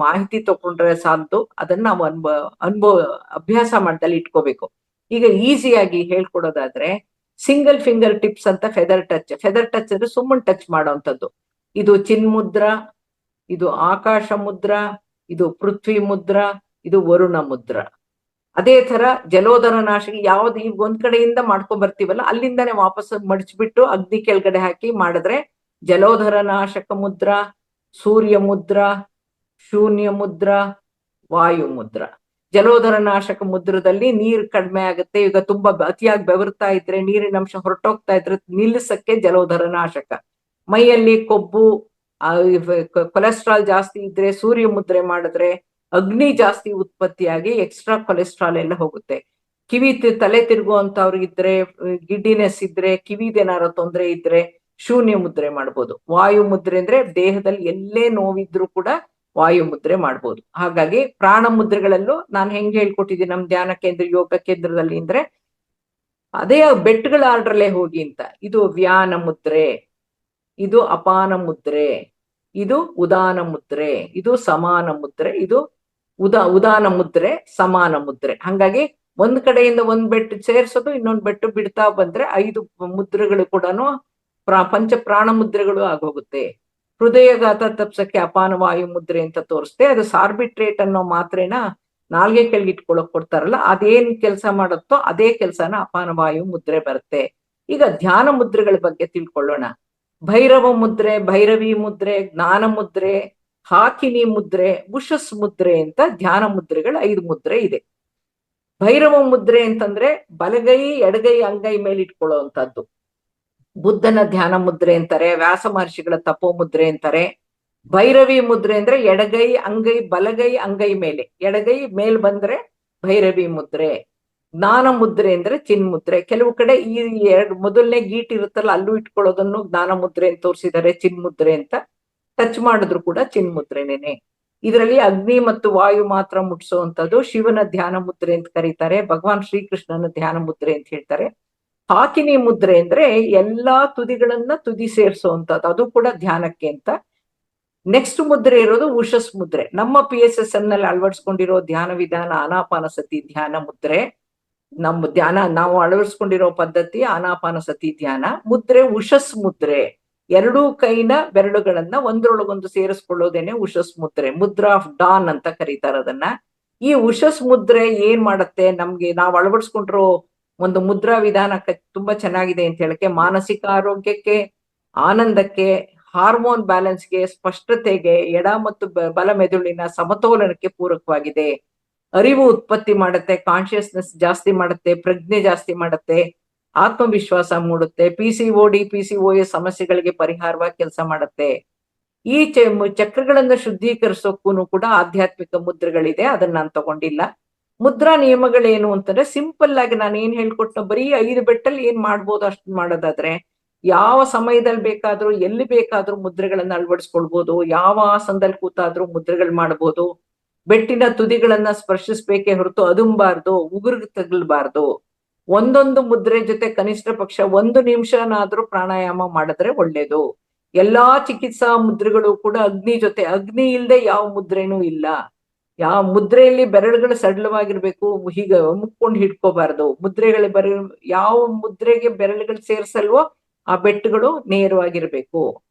ಮಾಹಿತಿ ತಗೊಂಡ್ರೆ ಸಾಲದು, ಅದನ್ನ ನಾವು ಅಭ್ಯಾಸ ಮಾಡ್ದಲ್ಲಿ ಇಟ್ಕೋಬೇಕು. ಈಗ ಈಸಿಯಾಗಿ ಹೇಳ್ಕೊಡೋದಾದ್ರೆ ಸಿಂಗಲ್ ಫಿಂಗರ್ ಟಿಪ್ಸ್ ಅಂತ ಫೆದರ್ ಟಚ್ ಅಂದ್ರೆ ಸುಮ್ಮನೆ ಟಚ್ ಮಾಡೋಂಥದ್ದು. ಇದು ಚಿನ್ಮುದ್ರಾ, ಇದು ಆಕಾಶ ಮುದ್ರಾ, ಇದು ಪೃಥ್ವಿ ಮುದ್ರಾ, ಇದು ವರುಣ ಮುದ್ರಾ. ಅದೇ ತರ ಜಲೋದರ ನಾಶಕ ಯಾವ್ದು ಈಗ ಒಂದ್ ಕಡೆಯಿಂದ ಮಾಡ್ಕೊಂಡ್ ಬರ್ತೀವಲ್ಲ ಅಲ್ಲಿಂದಾನೆ ವಾಪಸ್ ಮಡಚ್ಬಿಟ್ಟು ಅಗ್ನಿ ಕೆಳಗಡೆ ಹಾಕಿ ಮಾಡಿದ್ರೆ ಜಲೋಧರ ನಾಶಕ ಮುದ್ರಾ, ಸೂರ್ಯ ಮುದ್ರಾ, ಶೂನ್ಯ ಮುದ್ರಾ, ವಾಯು ಮುದ್ರಾ. ಜಲೋಧರ ನಾಶಕ ಮುದ್ರದಲ್ಲಿ ನೀರು ಕಡಿಮೆ ಆಗುತ್ತೆ. ಈಗ ತುಂಬಾ ಅತಿಯಾಗಿ ಬೆವರ್ತಾ ಇದ್ರೆ, ನೀರಿನ ಅಂಶ ಹೊರಟೋಗ್ತಾ ಇದ್ರೆ ನಿಲ್ಲಿಸಕ್ಕೆ ಜಲೋಧರ ನಾಶಕ. ಮೈಯಲ್ಲಿ ಕೊಬ್ಬು, ಕೊಲೆಸ್ಟ್ರಾಲ್ ಜಾಸ್ತಿ ಇದ್ರೆ ಸೂರ್ಯ ಮುದ್ರೆ ಮಾಡಿದ್ರೆ ಅಗ್ನಿ ಜಾಸ್ತಿ ಉತ್ಪತ್ತಿಯಾಗಿ ಎಕ್ಸ್ಟ್ರಾ ಕೊಲೆಸ್ಟ್ರಾಲ್ ಎಲ್ಲ ಹೋಗುತ್ತೆ. ಕಿವಿ ತಲೆ ತಿರುಗುವಂತವ್ರಿಗಿದ್ರೆ, ಗಿಡ್ಡಿನೆಸ್ ಇದ್ರೆ, ಕಿವಿದೇನಾರ ತೊಂದರೆ ಇದ್ರೆ ಶೂನ್ಯ ಮುದ್ರೆ ಮಾಡ್ಬೋದು. ವಾಯು ಮುದ್ರೆ ಅಂದ್ರೆ ದೇಹದಲ್ಲಿ ಎಲ್ಲೇ ನೋವಿದ್ರು ಕೂಡ ವಾಯು ಮುದ್ರೆ ಮಾಡ್ಬೋದು. ಹಾಗಾಗಿ ಪ್ರಾಣ ಮುದ್ರೆಗಳಲ್ಲೂ ನಾನು ಹೆಂಗ್ ಹೇಳ್ಕೊಟ್ಟಿದ್ದೀನಿ ನಮ್ ಧ್ಯಾನ ಕೇಂದ್ರ ಯೋಗ ಕೇಂದ್ರದಲ್ಲಿ ಅಂದ್ರೆ ಅದೇ ಬೆಟ್ಟಗಳ ಆರ್ಡ್ರಲ್ಲೇ ಹೋಗಿ ಅಂತ. ಇದು ವ್ಯಾನ ಮುದ್ರೆ, ಇದು ಅಪಾನ ಮುದ್ರೆ, ಇದು ಉದಾನ ಮುದ್ರೆ, ಇದು ಸಮಾನ ಮುದ್ರೆ, ಇದು ಉದಾನ ಮುದ್ರೆ, ಸಮಾನ ಮುದ್ರೆ. ಹಂಗಾಗಿ ಒಂದ್ ಕಡೆಯಿಂದ ಒಂದ್ ಬೆಟ್ಟು ಸೇರ್ಸೋದು, ಇನ್ನೊಂದ್ ಬೆಟ್ಟು ಬಿಡ್ತಾ ಬಂದ್ರೆ 5 ಮುದ್ರೆಗಳು ಕೂಡ ಪಂಚ ಪ್ರಾಣ ಮುದ್ರೆಗಳು ಆಗೋಗುತ್ತೆ. ಹೃದಯಘಾತ ತಪ್ಸಕ್ಕೆ ಅಪಾನ ವಾಯು ಮುದ್ರೆ ಅಂತ ತೋರಿಸ್ತೆ. ಅದು ಸಾರ್ಬಿಟ್ರೇಟ್ ಅನ್ನೋ ಮಾತ್ರೆನ ನಾಲ್ಗೆ ಕೆಳಗೆ ಇಟ್ಕೊಳಕ್ ಕೊಡ್ತಾರಲ್ಲ, ಅದೇನ್ ಕೆಲಸ ಮಾಡುತ್ತೋ ಅದೇ ಕೆಲಸನ ಅಪಾನ ವಾಯು ಮುದ್ರೆ ಬರುತ್ತೆ. ಈಗ ಧ್ಯಾನ ಮುದ್ರೆಗಳ ಬಗ್ಗೆ ತಿಳ್ಕೊಳ್ಳೋಣ. ಭೈರವ ಮುದ್ರೆ, ಭೈರವಿ ಮುದ್ರೆ, ಜ್ಞಾನ ಮುದ್ರೆ, ಹಾಕಿನಿ ಮುದ್ರೆ, ಉಷಸ್ ಮುದ್ರೆ ಅಂತ ಧ್ಯಾನ ಮುದ್ರೆಗಳು 5 ಮುದ್ರೆ ಇದೆ. ಭೈರವ ಮುದ್ರೆ ಅಂತಂದ್ರೆ ಬಲಗೈ ಎಡಗೈ ಅಂಗೈ ಮೇಲೆ ಇಟ್ಕೊಳ್ಳೋ ಅಂತದ್ದು. ಬುದ್ಧನ ಧ್ಯಾನ ಮುದ್ರೆ ಅಂತಾರೆ, ವ್ಯಾಸ ಮಹರ್ಷಿಗಳ ತಪೋ ಮುದ್ರೆ ಅಂತಾರೆ. ಭೈರವಿ ಮುದ್ರೆ ಅಂದ್ರೆ ಎಡಗೈ ಅಂಗೈ, ಬಲಗೈ ಅಂಗೈ ಮೇಲೆ, ಎಡಗೈ ಮೇಲ್ ಬಂದ್ರೆ ಭೈರವಿ ಮುದ್ರೆ. ಜ್ಞಾನ ಮುದ್ರೆ ಅಂದ್ರೆ ಚಿನ್ ಮುದ್ರೆ. ಕೆಲವು ಕಡೆ ಈ ಮೊದಲನೇ ಗೀಟ್ ಇರುತ್ತಲ್ಲ ಅಲ್ಲೂ ಇಟ್ಕೊಳ್ಳೋದನ್ನು ಜ್ಞಾನ ಮುದ್ರೆ ಅಂತ ತೋರಿಸಿದ್ದಾರೆ, ಚಿನ್ ಮುದ್ರೆ ಅಂತ. ಟಚ್ ಮಾಡಿದ್ರು ಕೂಡ ಚಿನ್ ಮುದ್ರೆನೇನೆ. ಇದರಲ್ಲಿ ಅಗ್ನಿ ಮತ್ತು ವಾಯು ಮಾತ್ರ ಮುಟ್ಸುವಂತದ್ದು ಶಿವನ ಧ್ಯಾನ ಮುದ್ರೆ ಅಂತ ಕರೀತಾರೆ, ಭಗವಾನ್ ಶ್ರೀಕೃಷ್ಣನ ಧ್ಯಾನ ಮುದ್ರೆ ಅಂತ ಹೇಳ್ತಾರೆ. ಹಾಕಿನಿ ಮುದ್ರೆ ಅಂದ್ರೆ ಎಲ್ಲಾ ತುದಿಗಳನ್ನ ತುದಿ ಸೇರಿಸುವಂತದ್ದು, ಅದು ಕೂಡ ಧ್ಯಾನಕ್ಕೆ ಅಂತ. ನೆಕ್ಸ್ಟ್ ಮುದ್ರೆ ಇರೋದು ಉಷಸ್ ಮುದ್ರೆ. ನಮ್ಮ PSSM ನಲ್ಲಿ ಅಳವಡಿಸ್ಕೊಂಡಿರೋ ಧ್ಯಾನ ವಿಧಾನ ಆನಾಪಾನ ಸತಿ ಧ್ಯಾನ ಮುದ್ರೆ. ನಮ್ಮ ಧ್ಯಾನ ನಾವು ಅಳವಡಿಸ್ಕೊಂಡಿರೋ ಪದ್ಧತಿ ಆನಾಪಾನ ಸತಿ ಧ್ಯಾನ ಮುದ್ರೆ. ಉಷಸ್ ಮುದ್ರೆ ಎರಡೂ ಕೈನ ಬೆರಳುಗಳನ್ನ ಒಂದ್ರೊಳಗೊಂದು ಸೇರಿಸ್ಕೊಳ್ಳೋದೇನೆ ಉಷಸ್ ಮುದ್ರೆ. ಮುದ್ರಾ ಆಫ್ ಡಾನ್ ಅಂತ ಕರೀತಾರೆ ಅದನ್ನ. ಈ ಉಷಸ್ ಮುದ್ರೆ ಏನ್ ಮಾಡತ್ತೆ ನಮ್ಗೆ, ನಾವು ಅಳವಡಿಸ್ಕೊಂಡಿರೋ ಒಂದು ಮುದ್ರಾ ವಿಧಾನ ತುಂಬಾ ಚೆನ್ನಾಗಿದೆ ಅಂತ ಹೇಳಕ್ಕೆ, ಮಾನಸಿಕ ಆರೋಗ್ಯಕ್ಕೆ, ಆನಂದಕ್ಕೆ, ಹಾರ್ಮೋನ್ ಬ್ಯಾಲೆನ್ಸ್ಗೆ, ಸ್ಪಷ್ಟತೆಗೆ, ಎಡ ಮತ್ತು ಬಲ ಮೆದುಳಿನ ಸಮತೋಲನಕ್ಕೆ ಪೂರಕವಾಗಿದೆ. ಅರಿವು ಉತ್ಪತ್ತಿ ಮಾಡುತ್ತೆ, ಕಾನ್ಶಿಯಸ್ನೆಸ್ ಜಾಸ್ತಿ ಮಾಡುತ್ತೆ, ಪ್ರಜ್ಞೆ ಜಾಸ್ತಿ ಮಾಡುತ್ತೆ, ಆತ್ಮವಿಶ್ವಾಸ ಮೂಡುತ್ತೆ, PCOD PCOS ಸಮಸ್ಯೆಗಳಿಗೆ ಪರಿಹಾರವಾಗಿ ಕೆಲಸ ಮಾಡುತ್ತೆ. ಈ ಚಕ್ರಗಳನ್ನ ಶುದ್ಧೀಕರಿಸೋಕ್ಕೂ ಕೂಡ ಆಧ್ಯಾತ್ಮಿಕ ಮುದ್ರೆಗಳಿದೆ, ಅದನ್ನ ನಾನು ತಗೊಂಡಿಲ್ಲ. ಮುದ್ರಾ ನಿಯಮಗಳೇನು ಅಂತಂದ್ರೆ ಸಿಂಪಲ್ ಆಗಿ ನಾನು ಏನ್ ಹೇಳ್ಕೊಟ್ಟ, ಬರೀ 5 ಬೆಟ್ಟಲ್ಲಿ ಏನ್ ಮಾಡ್ಬೋದು ಅಷ್ಟು ಮಾಡೋದಾದ್ರೆ, ಯಾವ ಸಮಯದಲ್ಲಿ ಬೇಕಾದ್ರೂ ಎಲ್ಲಿ ಬೇಕಾದ್ರೂ ಮುದ್ರೆಗಳನ್ನ ಅಳವಡಿಸ್ಕೊಳ್ಬೋದು. ಯಾವ ಆಸನದಲ್ಲಿ ಕೂತಾದ್ರೂ ಮುದ್ರೆಗಳು ಮಾಡ್ಬೋದು. ಬೆಟ್ಟಿನ ತುದಿಗಳನ್ನ ಸ್ಪರ್ಶಿಸ್ಬೇಕೇ ಹೊರತು ಅದುಂಬಾರ್ದು, ಉಗುರ್ಗ್ ತಗಲ್ಬಾರ್ದು. ಒಂದೊಂದು ಮುದ್ರೆ ಜೊತೆ ಕನಿಷ್ಠ ಪಕ್ಷ 1 ನಿಮಿಷನಾದ್ರೂ ಪ್ರಾಣಾಯಾಮ ಮಾಡಿದ್ರೆ ಒಳ್ಳೇದು. ಎಲ್ಲಾ ಚಿಕಿತ್ಸಾ ಮುದ್ರೆಗಳು ಕೂಡ ಅಗ್ನಿ ಜೊತೆ, ಅಗ್ನಿ ಇಲ್ದೆ ಯಾವ ಮುದ್ರೆನೂ ಇಲ್ಲ. ಯಾವ ಮುದ್ರೆಯಲ್ಲಿ ಬೆರಳುಗಳು ಸಡಲವಾಗಿರ್ಬೇಕು, ಹೀಗೆ ಮುಕ್ಕೊಂಡು ಹಿಡ್ಕೋಬಾರ್ದು. ಮುದ್ರೆಗಳು ಯಾವ ಮುದ್ರೆಗೆ ಬೆರಳುಗಳು ಸೇರ್ಸಲ್ವೋ ಆ ಬೆಟ್ಟುಗಳು ನೇರವಾಗಿರ್ಬೇಕು.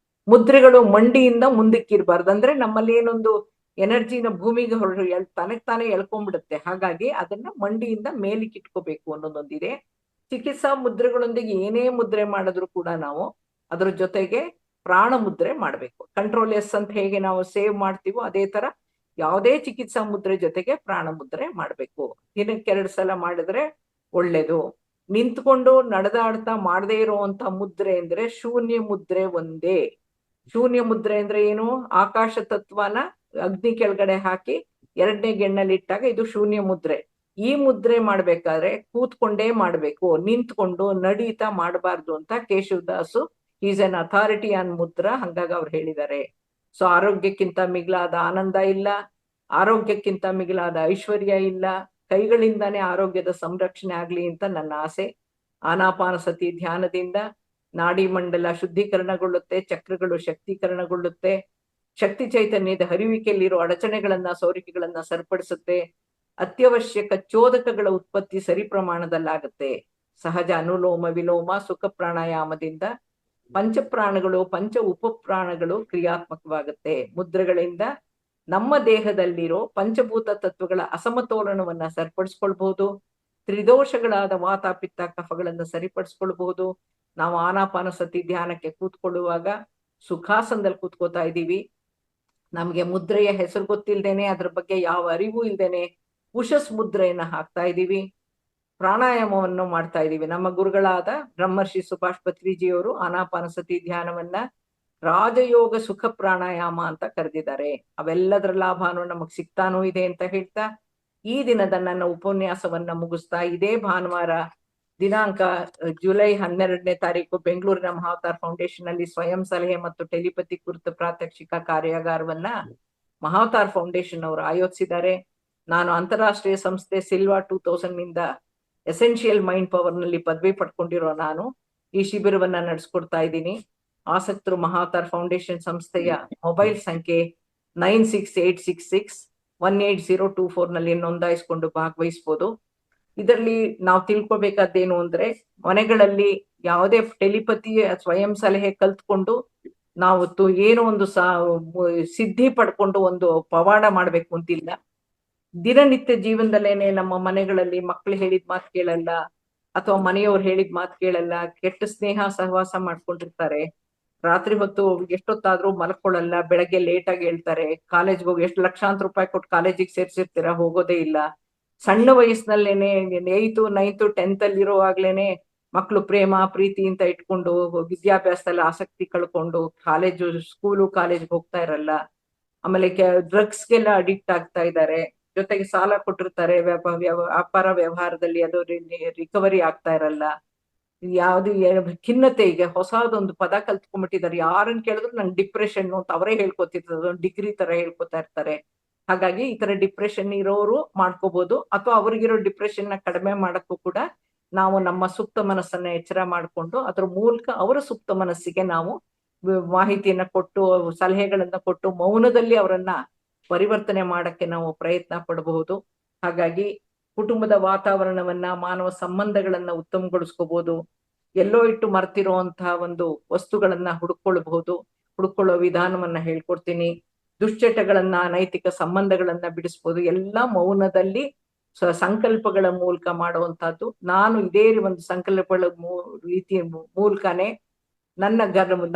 ಮುದ್ರೆಗಳು ಮಂಡಿಯಿಂದ ಮುಂದಕ್ಕಿರ್ಬಾರ್ದು. ಅಂದ್ರೆ ನಮ್ಮಲ್ಲಿ ಏನೊಂದು ಎನರ್ಜಿನ ಭೂಮಿಗೆ ತನಕ್ ತಾನೇ ಎಳ್ಕೊಂಡ್ಬಿಡುತ್ತೆ. ಹಾಗಾಗಿ ಅದನ್ನ ಮಂಡಿಯಿಂದ ಮೇಲಿಕ್ಕೆ ಇಟ್ಕೋಬೇಕು ಅನ್ನೋದೊಂದಿದೆ. ಚಿಕಿತ್ಸಾ ಮುದ್ರೆಗಳೊಂದಿಗೆ ಏನೇ ಮುದ್ರೆ ಮಾಡಿದ್ರು ಕೂಡ ನಾವು ಅದ್ರ ಜೊತೆಗೆ ಪ್ರಾಣ ಮುದ್ರೆ ಮಾಡ್ಬೇಕು. ಕಂಟ್ರೋಲ್ ಎಸ್ ಅಂತ ಹೇಗೆ ನಾವು ಸೇವ್ ಮಾಡ್ತೀವೋ ಅದೇ ತರ ಯಾವುದೇ ಚಿಕಿತ್ಸಾ ಮುದ್ರೆ ಜೊತೆಗೆ ಪ್ರಾಣ ಮುದ್ರೆ ಮಾಡ್ಬೇಕು. ದಿನಕ್ಕೆ 2 ಸಲ ಮಾಡಿದ್ರೆ ಒಳ್ಳೇದು. ನಿಂತ್ಕೊಂಡು ನಡೆದಾಡ್ತಾ ಮಾಡದೇ ಇರುವಂತ ಮುದ್ರೆ ಅಂದ್ರೆ ಶೂನ್ಯ ಮುದ್ರೆ ಒಂದೇ. ಶೂನ್ಯ ಮುದ್ರೆ ಅಂದ್ರೆ ಏನು, ಆಕಾಶ ತತ್ವನ ಅಗ್ನಿ ಕೆಳಗಡೆ ಹಾಕಿ 2ನೇ ಗೆಣ್ಣಲ್ಲಿ ಇಟ್ಟಾಗ ಇದು ಶೂನ್ಯ ಮುದ್ರೆ. ಈ ಮುದ್ರೆ ಮಾಡ್ಬೇಕಾದ್ರೆ ಕೂತ್ಕೊಂಡೇ ಮಾಡ್ಬೇಕು, ನಿಂತ್ಕೊಂಡು ನಡೀತಾ ಮಾಡಬಾರ್ದು ಅಂತ Keshavadas is an authority on mudra, ಹಂಗಾಗಿ ಅವ್ರು ಹೇಳಿದ್ದಾರೆ. ಸೊ ಆರೋಗ್ಯಕ್ಕಿಂತ ಮಿಗಿಲಾದ ಆನಂದ ಇಲ್ಲ, ಆರೋಗ್ಯಕ್ಕಿಂತ ಮಿಗಿಲಾದ ಐಶ್ವರ್ಯ ಇಲ್ಲ. ಕೈಗಳಿಂದಾನೇ ಆರೋಗ್ಯದ ಸಂರಕ್ಷಣೆ ಆಗ್ಲಿ ಅಂತ ನನ್ನ ಆಸೆ. ಆನಾಪಾನ ಸತಿ ಧ್ಯಾನದಿಂದ ನಾಡಿ ಮಂಡಲ ಶುದ್ಧೀಕರಣಗೊಳ್ಳುತ್ತೆ, ಚಕ್ರಗಳು ಶಕ್ತೀಕರಣಗೊಳ್ಳುತ್ತೆ, ಶಕ್ತಿ ಚೈತನ್ಯದ ಹರಿವಿಕೆಯಲ್ಲಿರೋ ಅಡಚಣೆಗಳನ್ನ ಸೋರಿಕೆಗಳನ್ನ ಸರಿಪಡಿಸುತ್ತೆ. ಅತ್ಯವಶ್ಯಕ ಚೋದಕಗಳ ಉತ್ಪತ್ತಿ ಸರಿ ಪ್ರಮಾಣದಲ್ಲಾಗುತ್ತೆ. ಸಹಜ ಅನುಲೋಮ ವಿಲೋಮ ಸುಖ ಪ್ರಾಣಾಯಾಮದಿಂದ ಪಂಚಪ್ರಾಣಗಳು ಪಂಚ ಉಪಪ್ರಾಣಗಳು ಕ್ರಿಯಾತ್ಮಕವಾಗುತ್ತೆ. ಮುದ್ರೆಗಳಿಂದ ನಮ್ಮ ದೇಹದಲ್ಲಿರೋ ಪಂಚಭೂತ ತತ್ವಗಳ ಅಸಮತೋಲನವನ್ನ ಸರಿಪಡಿಸ್ಕೊಳ್ಬಹುದು. ತ್ರಿದೋಷಗಳಾದ ವಾತ ಪಿತ್ತ ಕಫಗಳನ್ನ ಸರಿಪಡಿಸ್ಕೊಳ್ಬಹುದು. ನಾವು ಆನಾಪಾನ ಸತಿ ಧ್ಯಾನಕ್ಕೆ ಕೂತ್ಕೊಳ್ಳುವಾಗ ಸುಖಾಸನದಲ್ಲಿ ಕೂತ್ಕೋತಾ ಇದ್ದೀವಿ. ನಮ್ಗೆ ಮುದ್ರೆಯ ಹೆಸರು ಗೊತ್ತಿಲ್ದೇನೆ, ಅದ್ರ ಬಗ್ಗೆ ಯಾವ ಅರಿವು ಇಲ್ದೇನೆ ಉಷಸ್ ಮುದ್ರೆಯನ್ನ ಹಾಕ್ತಾ ಇದ್ದೀವಿ, ಪ್ರಾಣಾಯಾಮವನ್ನು ಮಾಡ್ತಾ ಇದ್ದೀವಿ. ನಮ್ಮ ಗುರುಗಳಾದ ಬ್ರಹ್ಮರ್ಷಿ ಸುಭಾಷ್ ಪತ್ರಿಜಿಯವರು ಆನಾಪಾನ ಸತಿ ಧ್ಯಾನವನ್ನ ರಾಜಯೋಗ ಸುಖ ಪ್ರಾಣಾಯಾಮ ಅಂತ ಕರೆದಿದ್ದಾರೆ. ಅವೆಲ್ಲದರ ಲಾಭನೂ ನಮಗ್ ಸಿಗ್ತಾನೂ ಇದೆ ಅಂತ ಹೇಳ್ತಾ ಈ ದಿನದ ನನ್ನ ಉಪನ್ಯಾಸವನ್ನ ಮುಗಿಸ್ತಾ, ಇದೇ ಭಾನುವಾರ ದಿನಾಂಕ ಜುಲೈ 12ನೇ ತಾರೀಕು ಬೆಂಗಳೂರಿನ ಮಹಾವತಾರ್ ಫೌಂಡೇಶನ್ ಅಲ್ಲಿ ಸ್ವಯಂ ಸಲಹೆ ಮತ್ತು ಟೆಲಿಪತಿ ಕುರಿತು ಪ್ರಾತ್ಯಕ್ಷಿಕ ಕಾರ್ಯಾಗಾರವನ್ನ ಮಹಾವತಾರ್ ಫೌಂಡೇಶನ್ ಅವರು ಆಯೋಜಿಸಿದ್ದಾರೆ. ನಾನು ಅಂತಾರಾಷ್ಟ್ರೀಯ ಸಂಸ್ಥೆ ಸಿಲ್ವಾ 2000 ನಿಂದ ಎಸೆನ್ಷಿಯಲ್ ಮೈಂಡ್ ಪವರ್ ನಲ್ಲಿ ಪದವಿ ಪಡ್ಕೊಂಡಿರೋ ನಾನು ಈ ಶಿಬಿರವನ್ನ ನಡೆಸ್ಕೊಡ್ತಾ ಇದ್ದೀನಿ. ಆಸಕ್ತರು ಮಹಾವತಾರ್ ಫೌಂಡೇಶನ್ ಸಂಸ್ಥೆಯ ಮೊಬೈಲ್ ಸಂಖ್ಯೆ 9686618024 ನಲ್ಲಿ ನೋಂದಾಯಿಸಿಕೊಂಡು ಭಾಗವಹಿಸಬಹುದು. ಇದರಲ್ಲಿ ನಾವು ತಿಳ್ಕೊಬೇಕಾದ್ದೇನು ಅಂದ್ರೆ, ಮನೆಗಳಲ್ಲಿ ಯಾವುದೇ ಟೆಲಿಪತಿ ಸ್ವಯಂ ಸಲಹೆ ಕಲ್ತ್ಕೊಂಡು ನಾವು ಏನೋ ಒಂದು ಸಿದ್ಧಿ ಪಡ್ಕೊಂಡು ಒಂದು ಪವಾಡ ಮಾಡ್ಬೇಕು ಅಂತಿಲ್ಲ. ದಿನನಿತ್ಯ ಜೀವನದಲ್ಲೇನೆ ನಮ್ಮ ಮನೆಗಳಲ್ಲಿ ಮಕ್ಳು ಹೇಳಿದ ಮಾತು ಕೇಳಲ್ಲ, ಅಥವಾ ಮನೆಯವ್ರು ಹೇಳಿದ ಮಾತು ಕೇಳಲ್ಲ, ಕೆಟ್ಟ ಸ್ನೇಹ ಸಹವಾಸ ಮಾಡ್ಕೊಂಡಿರ್ತಾರೆ. ರಾತ್ರಿ ಹೊತ್ತು ಎಷ್ಟೊತ್ತಾದ್ರೂ ಮಲ್ಕೊಳ್ಳಲ್ಲ, ಬೆಳಗ್ಗೆ ಲೇಟ್ ಆಗಿ ಹೇಳ್ತಾರೆ. ಕಾಲೇಜ್ಗೆ ಹೋಗಿ ಎಷ್ಟು ಲಕ್ಷಾಂತರ ರೂಪಾಯಿ ಕೊಟ್ಟು ಕಾಲೇಜಿಗೆ ಸೇರ್ಸಿರ್ತೀರ, ಹೋಗೋದೇ ಇಲ್ಲ. ಸಣ್ಣ ವಯಸ್ಸಿನಲ್ಲೇನೆ 8th 9th 10th ಅಲ್ಲಿ ಇರುವಾಗ್ಲೇನೆ ಮಕ್ಕಳು ಪ್ರೇಮ ಪ್ರೀತಿ ಅಂತ ಇಟ್ಕೊಂಡು ವಿದ್ಯಾಭ್ಯಾಸದಲ್ಲಿ ಆಸಕ್ತಿ ಕಳ್ಕೊಂಡು ಸ್ಕೂಲು ಕಾಲೇಜ್ಗೆ ಹೋಗ್ತಾ ಇರಲ್ಲ. ಆಮೇಲೆ ಡ್ರಗ್ಸ್ಗೆಲ್ಲ ಅಡಿಕ್ಟ್ ಆಗ್ತಾ ಇದ್ದಾರೆ. ಜೊತೆಗೆ ಸಾಲ ಕೊಟ್ಟಿರ್ತಾರೆ, ವ್ಯಾಪಾರ ವ್ಯವಹಾರದಲ್ಲಿ ಅದು ರಿಕವರಿ ಆಗ್ತಾ ಇರಲ್ಲ. ಯಾವ್ದು ಖಿನ್ನತೆ, ಈಗ ಹೊಸದೊಂದು ಪದ ಕಲ್ತ್ಕೊಂಡ್ಬಿಟ್ಟಿದ್ದಾರೆ. ಯಾರನ್ನ ಕೇಳಿದ್ರು ನಂಗೆ ಡಿಪ್ರೆಷನ್ ಅಂತ ಅವರೇ ಹೇಳ್ಕೊತಿರ್ತಾರೆ, ಡಿಗ್ರಿ ತರ ಹೇಳ್ಕೊತಾ ಇರ್ತಾರೆ. ಹಾಗಾಗಿ ಈ ತರ ಡಿಪ್ರೆಷನ್ ಇರೋರು ಮಾಡ್ಕೋಬಹುದು, ಅಥವಾ ಅವ್ರಿಗಿರೋ ಡಿಪ್ರೆಷನ್ ನ ಕಡಿಮೆ ಮಾಡಕ್ಕೂ ಕೂಡ ನಾವು ನಮ್ಮ ಸುಪ್ತ ಮನಸ್ಸನ್ನ ಎಚ್ಚರ ಮಾಡಿಕೊಂಡು ಅದ್ರ ಮೂಲಕ ಅವರ ಸುಪ್ತ ಮನಸ್ಸಿಗೆ ನಾವು ಮಾಹಿತಿಯನ್ನ ಕೊಟ್ಟು ಸಲಹೆಗಳನ್ನ ಕೊಟ್ಟು ಮೌನದಲ್ಲಿ ಅವರನ್ನ ಪರಿವರ್ತನೆ ಮಾಡಕ್ಕೆ ನಾವು ಪ್ರಯತ್ನ ಪಡಬಹುದು. ಹಾಗಾಗಿ ಕುಟುಂಬದ ವಾತಾವರಣವನ್ನ, ಮಾನವ ಸಂಬಂಧಗಳನ್ನ ಉತ್ತಮಗೊಳಿಸ್ಕೋಬಹುದು. ಎಲ್ಲೋ ಇಟ್ಟು ಮರ್ತಿರುವಂತಹ ಒಂದು ವಸ್ತುಗಳನ್ನ ಹುಡುಕೊಳ್ಳೋ ವಿಧಾನವನ್ನ ಹೇಳ್ಕೊಡ್ತೀನಿ. ದುಶ್ಚಟಗಳನ್ನ, ನೈತಿಕ ಸಂಬಂಧಗಳನ್ನ ಬಿಡಿಸ್ಬೋದು. ಎಲ್ಲ ಮೌನದಲ್ಲಿ ಸಂಕಲ್ಪಗಳ ಮೂಲಕ ಮಾಡುವಂತಹದ್ದು. ನಾನು ಇದೇ ಒಂದು ಸಂಕಲ್ಪಗಳ ರೀತಿಯ ಮೂಲಕನೇ ನನ್ನ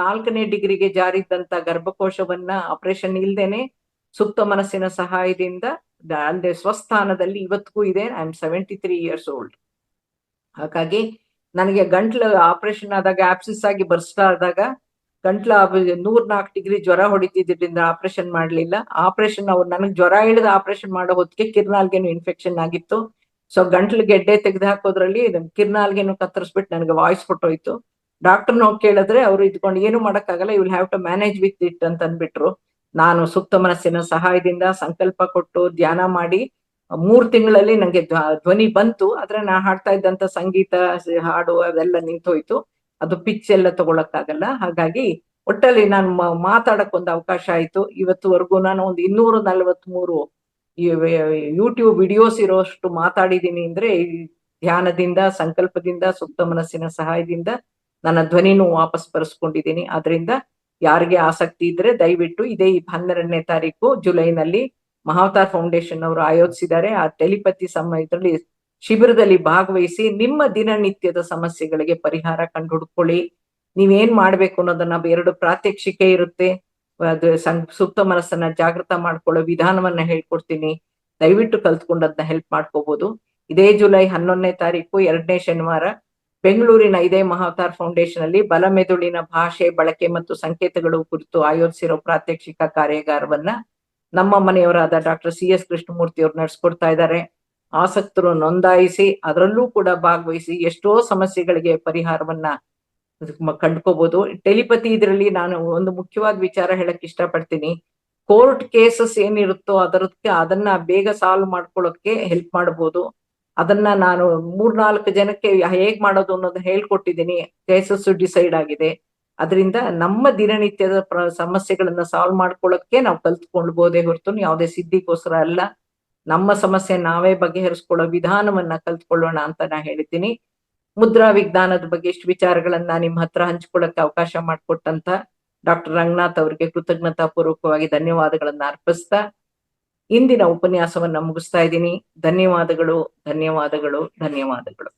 4ನೇ ಡಿಗ್ರಿಗೆ ಜಾರಿದ್ದಂತ ಗರ್ಭಕೋಶವನ್ನ ಆಪರೇಷನ್ ಇಲ್ದೇನೆ ಸುಪ್ತ ಮನಸ್ಸಿನ ಸಹಾಯದಿಂದ ಅಲ್ಲದೆ ಸ್ವಸ್ಥಾನದಲ್ಲಿ ಇವತ್ತಿಗೂ ಇದೆ. I am 73 years old. ಹಾಗಾಗಿ ನನಗೆ ಗಂಟ್ಲು ಆಪರೇಷನ್ ಆದಾಗ, ಆಪ್ಸಿಸ್ ಆಗಿ ಬರ್ಸ್ಟ್ ಆದಾಗ ಗಂಟ್ಲ 104 ಡಿಗ್ರಿ ಜ್ವರ ಹೊಡಿತಿದ್ರಿಂದ ಆಪರೇಷನ್ ಮಾಡ್ಲಿಲ್ಲ. ಅವ್ರು ನನಗೆ ಜ್ವರ ಹಿಡಿದು ಆಪರೇಷನ್ ಮಾಡೋ ಹೊತ್ತಿಗೆ ಕಿರ್ನಾಲ್ಗೆನು ಇನ್ಫೆಕ್ಷನ್ ಆಗಿತ್ತು. ಸೊ ಗಂಟ್ಲು ಗೆಡ್ಡೆ ತೆಗೆದು ಹಾಕೋದ್ರಲ್ಲಿ ಕಿರ್ನಾಲ್ಗೆನು ಕತ್ತರಿಸ್ಬಿಟ್ಟು ನನಗೆ ವಾಯ್ಸ್ ಕೊಟ್ಟೋಯ್ತು. ಡಾಕ್ಟರ್ನ ಹೋಗಿ ಕೇಳಿದ್ರೆ ಅವ್ರು ಇದ್ಕೊಂಡು ಏನು ಮಾಡಕ್ಕಾಗಲ್ಲ, you will have to manage with it ಅಂತ ಅಂದ್ಬಿಟ್ರು. ನಾನು ಸುಪ್ತ ಮನಸ್ಸಿನ ಸಹಾಯದಿಂದ ಸಂಕಲ್ಪ ಕೊಟ್ಟು ಧ್ಯಾನ ಮಾಡಿ 3 ತಿಂಗಳಲ್ಲಿ ನಂಗೆ ಧ್ವನಿ ಬಂತು. ಆದ್ರೆ ನಾ ಹಾಡ್ತಾ ಇದ್ದಂತ ಸಂಗೀತ, ಹಾಡು ಅದೆಲ್ಲ ನಿಂತೋಯ್ತು. ಅದು ಪಿಚ್ ಎಲ್ಲ ತಗೊಳಕ್ಕಾಗಲ್ಲ. ಹಾಗಾಗಿ ಒಟ್ಟಲ್ಲಿ ನಾನು ಮಾತಾಡಕ್ ಒಂದು ಅವಕಾಶ ಆಯ್ತು. ಇವತ್ತುವರೆಗೂ ನಾನು ಒಂದು 243 ಯೂಟ್ಯೂಬ್ ವಿಡಿಯೋಸ್ ಇರೋಷ್ಟು ಮಾತಾಡಿದೀನಿ. ಅಂದ್ರೆ ಧ್ಯಾನದಿಂದ, ಸಂಕಲ್ಪದಿಂದ, ಸುಪ್ತ ಮನಸ್ಸಿನ ಸಹಾಯದಿಂದ ನನ್ನ ಧ್ವನಿನೂ ವಾಪಸ್ ಬರೆಸ್ಕೊಂಡಿದ್ದೀನಿ. ಆದ್ರಿಂದ ಯಾರಿಗೆ ಆಸಕ್ತಿ ಇದ್ರೆ ದಯವಿಟ್ಟು ಇದೇ 12ನೇ ತಾರೀಕು ಜುಲೈನಲ್ಲಿ ಮಹಾವತಾರ್ ಫೌಂಡೇಶನ್ ಅವರು ಆಯೋಜಿಸಿದ್ದಾರೆ. ಆ ಟೆಲಿಪತಿ ಇದರಲ್ಲಿ ಶಿಬಿರದಲ್ಲಿ ಭಾಗವಹಿಸಿ ನಿಮ್ಮ ದಿನನಿತ್ಯದ ಸಮಸ್ಯೆಗಳಿಗೆ ಪರಿಹಾರ ಕಂಡು ಹುಡ್ಕೊಳ್ಳಿ. ನೀವೇನ್ ಮಾಡ್ಬೇಕು ಅನ್ನೋದನ್ನ 2 ಪ್ರಾತ್ಯಕ್ಷಿಕೆ ಇರುತ್ತೆ. ಅದು ಸುಪ್ತ ಮನಸ್ಸನ್ನ ಜಾಗೃತ ಮಾಡ್ಕೊಳ್ಳೋ ವಿಧಾನವನ್ನ ಹೇಳ್ಕೊಡ್ತೀನಿ. ದಯವಿಟ್ಟು ಕಲ್ತ್ಕೊಂಡು ಅದನ್ನ ಹೆಲ್ಪ್ ಮಾಡ್ಕೋಬಹುದು. ಇದೇ ಜುಲೈ 11ನೇ ತಾರೀಕು 2ನೇ ಶನಿವಾರ ಬೆಂಗಳೂರಿನ ಇದೇ ಮಹಾವತಾರ್ ಫೌಂಡೇಶನ್ ಅಲ್ಲಿ ಬಲಮೆದುಳಿನ ಭಾಷೆ, ಬಳಕೆ ಮತ್ತು ಸಂಕೇತಗಳು ಕುರಿತು ಆಯೋಜಿಸಿರೋ ಪ್ರಾತ್ಯಕ್ಷಿಕ ಕಾರ್ಯಾಗಾರವನ್ನ ನಮ್ಮ ಮನೆಯವರಾದ ಡಾಕ್ಟರ್ CS ಕೃಷ್ಣಮೂರ್ತಿ ಅವರು ನಡೆಸ್ಕೊಡ್ತಾ ಇದ್ದಾರೆ. ಆಸಕ್ತರು ನೋಂದಾಯಿಸಿ ಅದರಲ್ಲೂ ಕೂಡ ಭಾಗವಹಿಸಿ ಎಷ್ಟೋ ಸಮಸ್ಯೆಗಳಿಗೆ ಪರಿಹಾರವನ್ನ ಕಂಡ್ಕೋಬಹುದು. ಟೆಲಿಪತಿ ಇದರಲ್ಲಿ ನಾನು ಒಂದು ಮುಖ್ಯವಾದ ವಿಚಾರ ಹೇಳಕ್ ಇಷ್ಟಪಡ್ತೀನಿ. ಕೋರ್ಟ್ ಕೇಸಸ್ ಏನಿರುತ್ತೋ ಅದನ್ನ ಬೇಗ ಸಾಲ್ವ್ ಮಾಡ್ಕೊಳ್ಳೋಕೆ ಹೆಲ್ಪ್ ಮಾಡಬಹುದು. ಅದನ್ನ ನಾನು 3-4 ಜನಕ್ಕೆ ಹೇಗ್ ಮಾಡೋದು ಅನ್ನೋದನ್ನ ಹೇಳ್ಕೊಟ್ಟಿದ್ದೀನಿ. ಕೇಸಸ್ ಡಿಸೈಡ್ ಆಗಿದೆ. ಅದರಿಂದ ನಮ್ಮ ದಿನನಿತ್ಯದ ಸಮಸ್ಯೆಗಳನ್ನ ಸಾಲ್ವ್ ಮಾಡ್ಕೊಳ್ಳೋಕೆ ನಾವು ಕಲ್ತ್ಕೊಳ್ಬಹುದೇ ಹೊರತು ಯಾವುದೇ ಸಿದ್ಧಿಗೋಸ್ಕರ ಅಲ್ಲ. ನಮ್ಮ ಸಮಸ್ಯೆ ನಾವೇ ಬಗೆಹರಿಸ್ಕೊಳ್ಳೋ ವಿಧಾನವನ್ನ ಕಲ್ತ್ಕೊಳ್ಳೋಣ ಅಂತ ನಾ ಹೇಳಿದ್ದೀನಿ. ಮುದ್ರಾ ವಿಜ್ಞಾನದ ಬಗ್ಗೆ ಇಷ್ಟು ವಿಚಾರಗಳನ್ನ ನಿಮ್ಮ ಹತ್ರ ಹಂಚ್ಕೊಳ್ಳಕ್ಕೆ ಅವಕಾಶ ಮಾಡಿಕೊಟ್ಟಂತ ಡಾಕ್ಟರ್ ರಂಗನಾಥ್ ಅವರಿಗೆ ಕೃತಜ್ಞತಾ ಪೂರ್ವಕವಾಗಿ ಧನ್ಯವಾದಗಳನ್ನ ಅರ್ಪಿಸ್ತಾ ಇಂದಿನ ಉಪನ್ಯಾಸವನ್ನ ಮುಗಿಸ್ತಾ ಇದ್ದೀನಿ. ಧನ್ಯವಾದಗಳು, ಧನ್ಯವಾದಗಳು, ಧನ್ಯವಾದಗಳು.